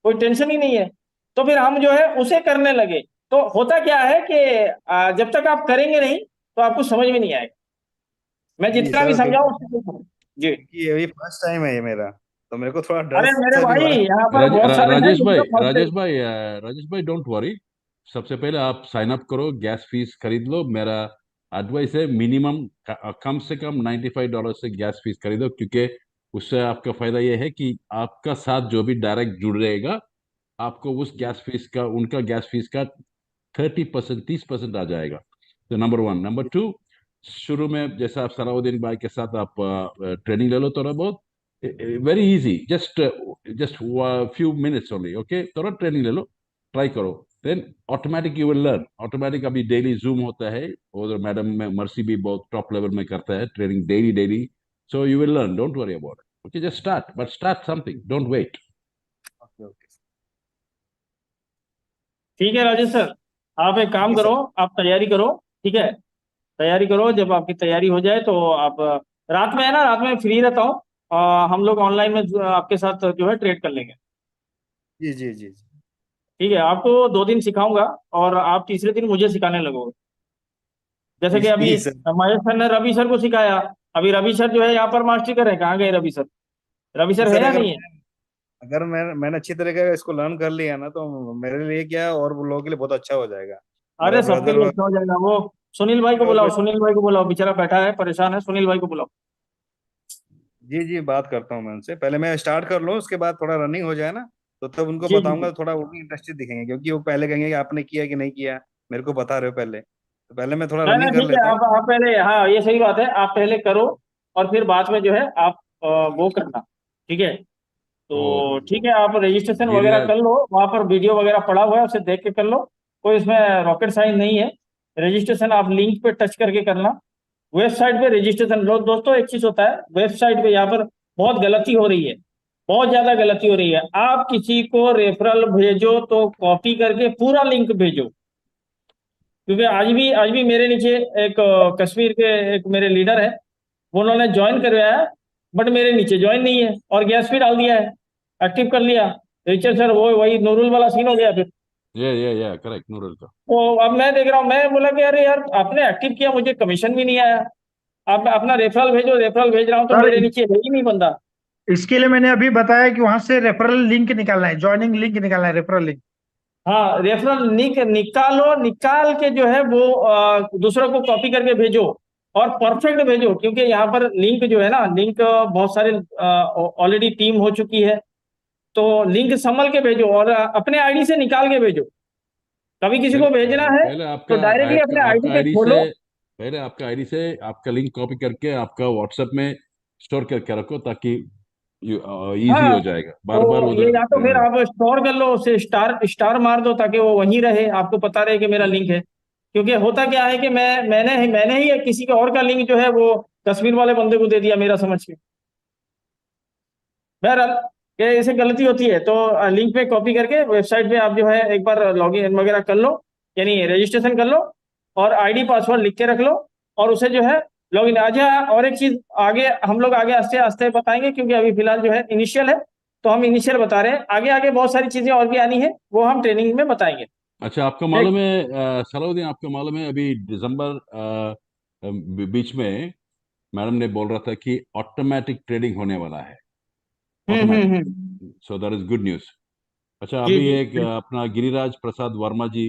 कोई टेंशन ही नहीं है। तो फिर हम जो है उसे करने लगे। तो होता क्या है कि जब तक आप करेंगे नहीं तो आपको समझ में नहीं आएगा। मैं जी जितना भी सर, समझाऊं क्योंकि उसको जी। ये अभी फर्स्ट टाइम है ये मेरा, तो मेरे को थोड़ा डर अरे मेरे सा भी हो भाई, रहा यहाँ पर बहुत सारे हैं राजेश भाई, जिनको फंसते। Don't worry. सबसे पहले आप साइन अप करो, गैस फीस खरीद लो। मेरा एडवाइस है मिनिमम कम से कम $95 से गैस फीस खरीदो, क्योंकि उससे आपका फायदा यह है कि आपका साथ जो भी डायरेक्ट जुड़ रहेगा, आपको उस गैस फीस का, उनका गैस फीस का 30%, 30% आ जाएगा। तो नंबर वन। नंबर टू, शुरू में जैसा आप सलाउद्दीन भाई के साथ आप ट्रेनिंग ले लो थोड़ा बहुत, very easy, just just few minutes only, okay, थोड़ा ट्रेनिंग ले लो, ट्राई करो, then automatic you will learn. Automatic अभी डेली जूम होता है, और मैडम में मर्सी भी बहुत टॉप लेवल में करता है training daily daily, so you will learn, don't worry about it, okay, just start, but start something, don't wait. Okay okay ठीक है राजेश सर, आप एक काम करो, सर। आप तैयारी करो। ठीक है, तैयारी करो, जब आपकी तैयारी हो जाए तो आप रात में, है ना, रात में फ्री रहता हूँ, हम लोग ऑनलाइन में आपके साथ जो है ट्रेड कर लेंगे। जी जी जी जी। ठीक है, आपको 2 दिन सिखाऊंगा और आप तीसरे दिन मुझे सिखाने लगोगे। जैसे जी कि अभी जी सर। महेश सर ने रवि सर को सिखाया। अभी रवि सर जो है यहाँ पर मास्टरी कर रहे हैं, कहाँ गए रवि सर? रवि जी सर है सर, या अगर नहीं है? अगर मैंने अच्छी तरीके से इसको लर्न कर लिया ना, तो मेरे लिए क्या और वो लोगों के लिए बहुत अच्छा हो जाएगा। मेरा अरे सबके ब्रदर लिए अच्छा हो जाएगा। वो सुनील भाई को और बुलाओ, भी। सुनील भाई को बुलाओ, बेचारा बैठा है परेशान है, सुनील भाई को बुलाओ। जी जी, बात करता हूँ मैं उनसे, पहले मैं स्टार्ट कर लूँ, उसके बाद थोड़ा रनिंग हो जाए ना, तो तब उनको जी जी बताऊंगा, जी। तो थोड़ा वो भी इंटरेस्टेड दिखेंगे, क्योंकि वो पहले कहेंगे कि आपने किया कि नहीं किया, मेरे को बता रहे हो पहले, तो पहले मैं थोड़ा नहीं नहीं रनिंग कर ठीक है, लेता हूँ। आप पहले, हाँ ये सही बात है, आप पहले करो और फिर बाद में जो है आप वो करना। ठीक है, और तो ठीक है, आप रजिस्ट्रेशन वगैरह गिरिराज, कर लो, वहाँ पर वीडियो वगैरह पड़ा हुआ है, उसे देख के कर लो। कोई इसमें रॉकेट साइंस नहीं है। रजिस्ट्रेशन आप लिंक पे टच करके करना। वेबसाइट पे रजिस्ट्रेशन लो दोस्तों, एक चीज होता है वेबसाइट पे, यहाँ पर बहुत गलती हो रही है, बहुत ज्यादा गलती हो रही है। आप किसी को रेफरल भेजो तो कॉपी करके पूरा लिंक भेजो, क्योंकि आज भी मेरे नीचे एक कश्मीर के एक मेरे लीडर है, वो उन्होंने ज्वाइन करवाया है, बट मेरे नीचे ज्वाइन नहीं है और गैस भी डाल दिया है, एक्टिव कर लिया। रिचर्ड सर, वो वही नूरुल वाला सीन हो गया फिर। ये करेक्ट, नूरल का। तो अब मैं देख रहा हूँ, मैं बोला कि अरे यार आपने एक्टिव किया, मुझे कमीशन भी नहीं आया। आप अपना रेफरल भेजो, रेफरल भेज रहा हूँ तो सर मेरे नीचे है ही नहीं बंदा। इसके लिए मैंने अभी बताया कि वहां से रेफरल लिंक निकालना है, ज्वाइनिंग लिंक निकालना है, रेफरल लिंक। हाँ, रेफरल लिंक निकालो, निकाल के जो है वो दूसरों को कॉपी करके भेजो और परफेक्ट भेजो, क्योंकि यहाँ पर लिंक जो है ना, लिंक बहुत सारे ऑलरेडी टीम हो चुकी है, तो लिंक संभल के भेजो और अपने आईडी से निकाल के भेजो। कभी किसी को पहले भेजना है पहले तो डायरेक्टली अपने आईडी आपका पे आईडी से, खोलो। पहले आपका आईडी से आपका लिंक कॉपी करके आपका व्हाट्सएप में स्टोर करके रखो, ताकि इजी हाँ, हो जाएगा, बार बार तो ये उधर। या तो फिर आप स्टोर कर लो, उसे स्टार स्टार मार दो ताकि वो वहीं रहे, आपको पता रहे कि मेरा लिंक है। क्योंकि होता क्या है कि मैंने ही किसी के और का लिंक जो है वो कश्मीर वाले बंदे को दे दिया मेरा समझ के। बहरहाल, ये ऐसे गलती होती है, तो लिंक पे कॉपी करके वेबसाइट पे आप जो है एक बार लॉगिन वगैरह कर लो, यानी रजिस्ट्रेशन कर लो और आईडी पासवर्ड लिख के रख लो और उसे जो है लॉगिन। अच्छा, और एक चीज आगे हम लोग आगे आस्ते आस्ते बताएंगे, क्योंकि अभी फिलहाल जो है इनिशियल है, तो हम इनिशियल बता रहे हैं। आगे आगे बहुत सारी चीजें और भी आनी है, वो हम ट्रेनिंग में बताएंगे। अच्छा, आपको ठीक। मालूम है सलाउद्दीन, आपको मालूम है अभी दिसंबर बीच में मैडम ने बोल रहा था कि ऑटोमेटिक ट्रेडिंग होने वाला है, automatic, so that is good news. अच्छा, जी अभी जी। एक अपना गिरिराज प्रसाद वर्मा जी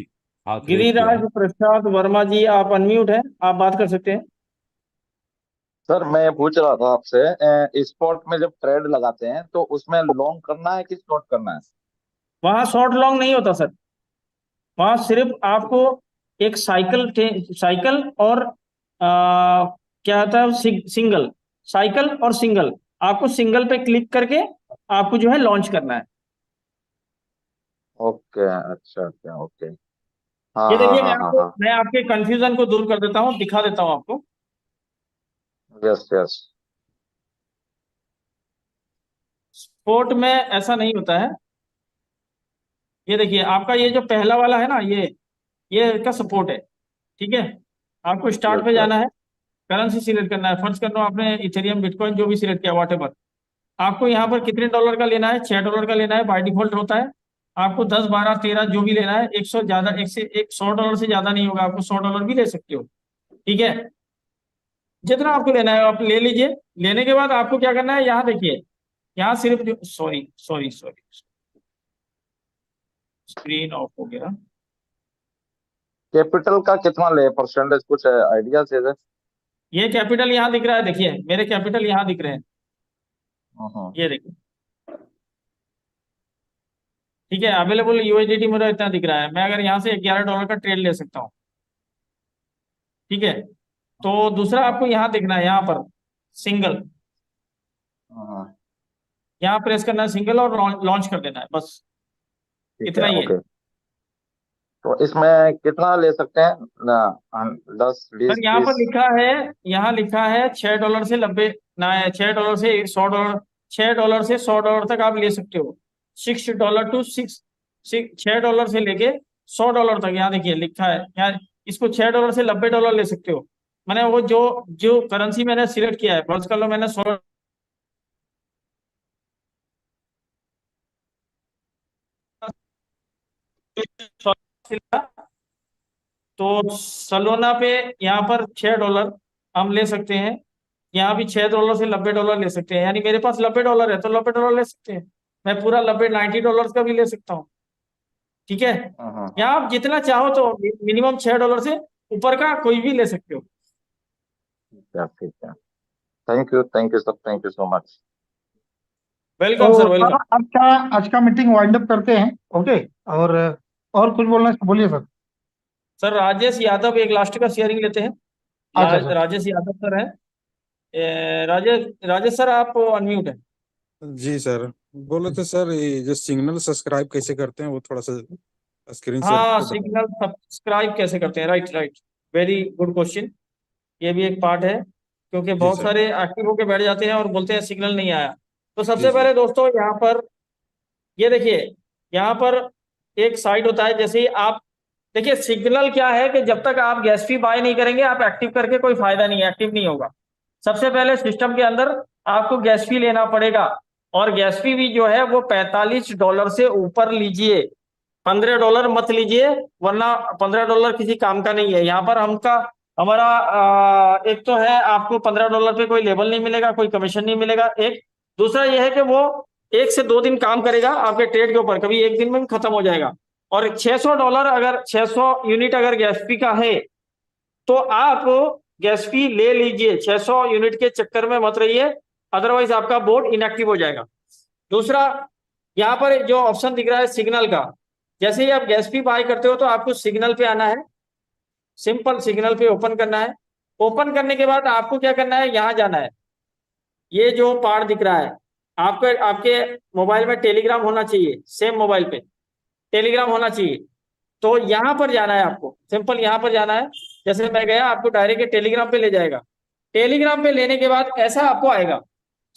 हाथ रेस किया गिरिराज है। प्रसाद वर्मा जी, आप अनम्यूट हैं, आप बात कर सकते हैं। सर मैं पूछ रहा था आपसे, स्पॉट में जब ट्रेड लगाते हैं तो उसमें लॉन्ग करना है कि शॉर्ट करना है? वहां शॉर्ट लॉन्ग नहीं होता सर, वहां सिर्फ आपको एक साइकिल और क्या था, सिंगल, साइकिल और सिंगल, आपको सिंगल पे क्लिक करके आपको जो है लॉन्च करना है। ओके, अच्छा अच्छा, ओके। हाँ ये हाँ देखिए, हाँ हाँ हाँ। मैं आपके कंफ्यूजन को दूर कर देता हूँ, दिखा देता हूँ आपको। Yes yes. स्पोर्ट में ऐसा नहीं होता है। ये देखिए, आपका ये जो पहला वाला है ना, ये इसका सपोर्ट है। ठीक है, आपको स्टार्ट यस पे सर। जाना है, करेंसी सिलेक्ट करना है, फर्ज कर लो आपने इथेरियम बिटकॉइन जो भी सिलेक्ट किया, वॉट एवर। आपको यहाँ पर कितने डॉलर का लेना है? $6 का लेना है, बाय डिफॉल्ट होता है। आपको 10, 12, 13 जो भी लेना है, 100 ज्यादा, एक से एक $100 से ज्यादा नहीं होगा, आपको $100 भी ले सकते हो। ठीक है, जितना आपको लेना है आप ले लीजिए। लेने के बाद आपको क्या करना है, यहाँ देखिए, यहाँ सिर्फ जो, sorry sorry sorry, screen of हो गया। कैपिटल का कितना ले परसेंटेज, कुछ आइडिया से सर? ये कैपिटल यहाँ दिख रहा है, देखिए मेरे कैपिटल यहाँ दिख रहे हैं, हाँ हाँ। ये देखिए। ठीक है, अवेलेबल यूएसडीटी मेरा इतना दिख रहा है, मैं अगर यहाँ से $11 का ट्रेड ले सकता हूँ। ठीक है, तो दूसरा आपको यहाँ देखना है, यहाँ पर सिंगल, हाँ, यहाँ प्रेस करना है सिंगल और लॉन्च कर देना है, बस ठीक इतना है, ही है। ओके। तो इसमें कितना ले सकते हैं ना? 10, सर 20, यहाँ पर 30? लिखा है, यहाँ लिखा है $6 से 90 ना, $6 से $100, $6 से $100 तक आप ले सकते हो। $6 टू $6 से लेके $100 तक, यहाँ देखिए लिखा है यहाँ, इसको $6 से $90 ले सकते हो। मैंने वो जो जो करेंसी मैंने सिलेक्ट किया है, फर्ज कर लो मैंने 100 तो सलोना पे यहाँ पर $6 हम ले सकते हैं, यहाँ भी $6 से $90 ले सकते हैं, यानी मेरे पास $90 है तो $90 ले सकते हैं। मैं पूरा $90 का भी ले सकता हूँ। ठीक है, हाँ, हाँ, यहाँ आप जितना चाहो तो मिनिमम $6 से ऊपर का कोई भी ले सकते हो। ठीक है। Thank you sir, thank you so much. Welcome तो सर, वेलकम। आज का मीटिंग वाइंड अप करते हैं। ओके, और कुछ बोलना है तो बोलिए सर। सर राजेश यादव एक लास्ट का शेयरिंग लेते हैं। अच्छा सर। राजेश यादव सर है। राजेश राजेश सर आप अनम्यूट है। जी सर, बोले थे सर ये जो सिग्नल सब्सक्राइब कैसे करते हैं वो थोड़ा सा स्क्रीन शेयर हाँ, पे बता। सिग्नल सब्सक्राइब कैसे करते हैं, right right, very good question. ये भी एक पार्ट है, क्योंकि जी बहुत सर। सारे एक्टिव होके बैठ जाते हैं और बोलते हैं सिग्नल नहीं आया। तो जी सबसे जी। पहले दोस्तों यहाँ पर ये देखिए, यहाँ पर एक साइड होता है, जैसे ही आप देखिए सिग्नल क्या है कि जब तक आप गैस फी बाय नहीं करेंगे आप एक्टिव करके कोई फायदा नहीं है, एक्टिव नहीं होगा। सबसे पहले सिस्टम के अंदर आपको गैस फी लेना पड़ेगा, और गैस फी भी जो है वो $45 से ऊपर लीजिए, $15 मत लीजिए, वरना $15 किसी काम का नहीं है। यहाँ पर हमारा एक तो है आपको $15 पे कोई लेबल नहीं मिलेगा, कोई कमीशन नहीं मिलेगा। एक दूसरा यह है कि वो 1 से 2 दिन काम करेगा आपके ट्रेड के ऊपर, कभी एक दिन में भी खत्म हो जाएगा। और $600 अगर 600 यूनिट अगर गैस फी का है तो आप गैस फी ले लीजिए, 600 यूनिट के चक्कर में मत रहिए, अदरवाइज आपका बोर्ड इनएक्टिव हो जाएगा। दूसरा, यहाँ पर जो ऑप्शन दिख रहा है सिग्नल का, जैसे ही आप गैस फी बाय करते हो तो आपको सिग्नल पे आना है, सिंपल सिग्नल पे ओपन करना है। ओपन करने के बाद आपको क्या करना है, यहाँ जाना है, ये जो पार्ट दिख रहा है आपके आपके मोबाइल में टेलीग्राम होना चाहिए, सेम मोबाइल पे टेलीग्राम होना चाहिए। तो यहाँ पर जाना है आपको, सिंपल यहाँ पर जाना है, जैसे मैं गया आपको डायरेक्ट टेलीग्राम पे ले जाएगा। टेलीग्राम पे लेने के बाद ऐसा आपको आएगा,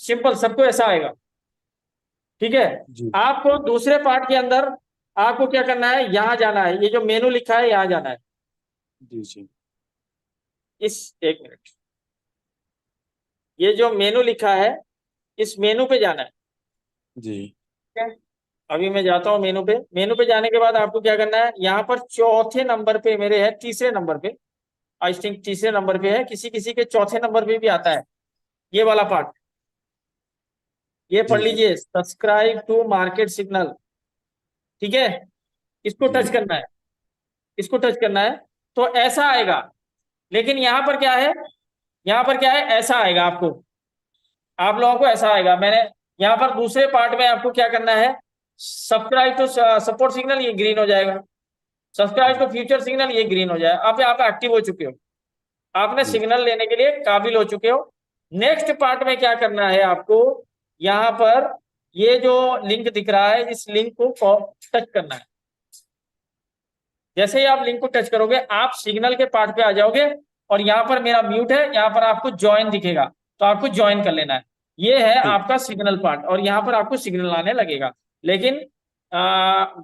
सिंपल सबको ऐसा आएगा। ठीक है, जी आपको दूसरे पार्ट के अंदर आपको क्या करना है, यहाँ जाना है, ये जो मेनू लिखा है यहाँ जाना है। जी जी। एक मिनट, ये जो मेनू लिखा है इस मेनू पे जाना है। जी ठीक है, अभी मैं जाता हूँ मेनू पे। मेनू पे जाने के बाद आपको क्या करना है, यहाँ पर चौथे नंबर पे मेरे है, तीसरे नंबर पे, आई थिंक तीसरे नंबर पे है, किसी किसी के चौथे नंबर पे भी आता है ये वाला पार्ट, ये पढ़ जी जी लीजिए, सब्सक्राइब टू मार्केट सिग्नल। ठीक है, इसको जी टच करना है, इसको टच करना है, तो ऐसा आएगा। लेकिन यहाँ पर क्या है, यहाँ पर क्या है, ऐसा आएगा आपको, आप लोगों को ऐसा आएगा। मैंने यहाँ पर दूसरे पार्ट में आपको क्या करना है, सब्सक्राइब टू सपोर्ट सिग्नल, ये ग्रीन हो जाएगा, सब्सक्राइब टू फ्यूचर सिग्नल, ये ग्रीन हो जाएगा। अब आप एक्टिव हो चुके हो, आपने जी सिग्नल लेने के लिए काबिल हो चुके हो। नेक्स्ट पार्ट में क्या करना है आपको, यहाँ पर ये जो लिंक दिख रहा है इस लिंक को टच करना है। जैसे ही आप लिंक को टच करोगे आप सिग्नल के पार्ट पे आ जाओगे, और यहाँ पर मेरा म्यूट है, यहाँ पर आपको ज्वाइन दिखेगा, तो आपको ज्वाइन कर लेना है। ये है ठीक। आपका सिग्नल पार्ट, और यहाँ पर आपको सिग्नल आने लगेगा। लेकिन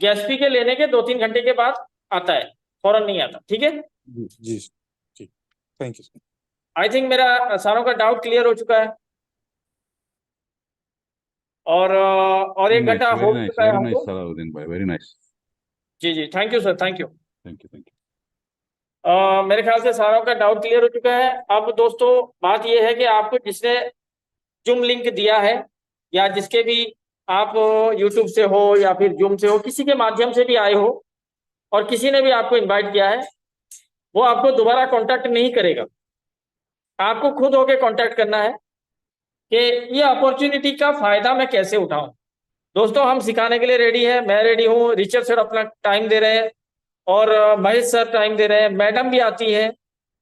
गैस फी के लेने के 2-3 घंटे के बाद आता है, फौरन नहीं आता। ठीक है, जी जी ठीक। Thank you sir. I think मेरा सारों का डाउट क्लियर हो चुका है, और 1 घंटा हो चुका है वेरी नाइस हमको। सलाउद्दीन भाई, वेरी नाइस। जी जी, thank you sir, thank you. Thank you, thank you. मेरे ख्याल से सारों का डाउट क्लियर हो चुका है। अब दोस्तों बात यह है कि आपको जिसने जूम लिंक दिया है, या जिसके भी आप यूट्यूब से हो या फिर जूम से हो, किसी के माध्यम से भी आए हो और किसी ने भी आपको इनवाइट किया है, वो आपको दोबारा कांटेक्ट नहीं करेगा। आपको खुद होके कांटेक्ट करना है कि ये अपॉर्चुनिटी का फायदा मैं कैसे उठाऊं। दोस्तों हम सिखाने के लिए रेडी है, मैं रेडी हूँ, रिचर्ड सर अपना टाइम दे रहे हैं और महेश सर टाइम दे रहे हैं, मैडम भी आती है।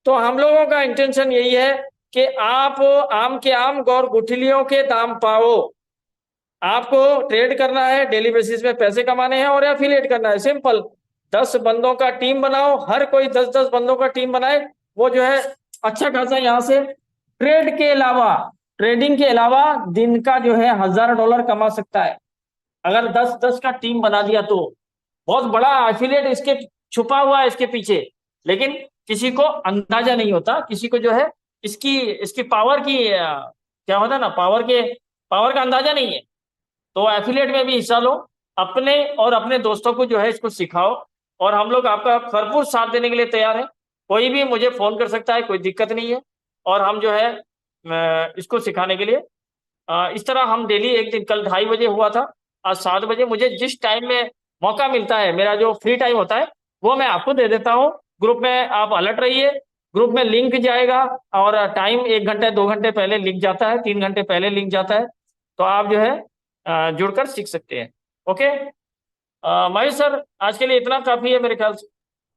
तो हम लोगों का इंटेंशन यही है कि आप आम के आम और गुठलियों के दाम पाओ। आपको ट्रेड करना है, डेली बेसिस पे पैसे कमाने हैं और एफिलिएट करना है, सिंपल। 10 बंदों का टीम बनाओ, हर कोई 10-10 बंदों का टीम बनाए, वो जो है अच्छा खासा यहाँ से ट्रेड के अलावा, ट्रेडिंग के अलावा दिन का जो है $1000 कमा सकता है। अगर 10-10 का टीम बना दिया तो बहुत बड़ा एफिलिएट इसके छुपा हुआ है इसके पीछे, लेकिन किसी को अंदाजा नहीं होता, किसी को जो है इसकी पावर की क्या होता है ना, पावर का अंदाजा नहीं है। तो एफिलिएट में भी हिस्सा लो, अपने और अपने दोस्तों को जो है इसको सिखाओ, और हम लोग आपका भरपूर साथ देने के लिए तैयार है। कोई भी मुझे फोन कर सकता है, कोई दिक्कत नहीं है। और हम जो है इसको सिखाने के लिए इस तरह हम डेली, एक दिन कल 2:30 बजे हुआ था, आज 7 बजे, मुझे जिस टाइम में मौका मिलता है, मेरा जो फ्री टाइम होता है वो मैं आपको दे देता हूँ। ग्रुप में आप अलर्ट रहिए, ग्रुप में लिंक जाएगा और टाइम 1 घंटे 2 घंटे पहले लिंक जाता है, 3 घंटे पहले लिंक जाता है, तो आप जो है जुड़कर सीख सकते हैं। ओके महेश सर, आज के लिए इतना काफी है मेरे ख्याल से।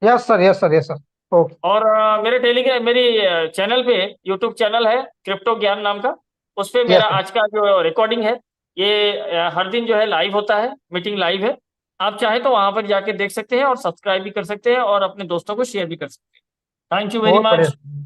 Yes sir, yes sir, yes sir. Okay. और मेरे मेरी चैनल पे, यूट्यूब चैनल है क्रिप्टो ज्ञान नाम का, उस पे मेरा सर। आज का जो रिकॉर्डिंग है ये हर दिन जो है लाइव होता है, मीटिंग लाइव है। आप चाहे तो वहां पर जाके देख सकते हैं और सब्सक्राइब भी कर सकते हैं और अपने दोस्तों को शेयर भी कर सकते हैं। थैंक यू वेरी बहुत मच। बढ़िया।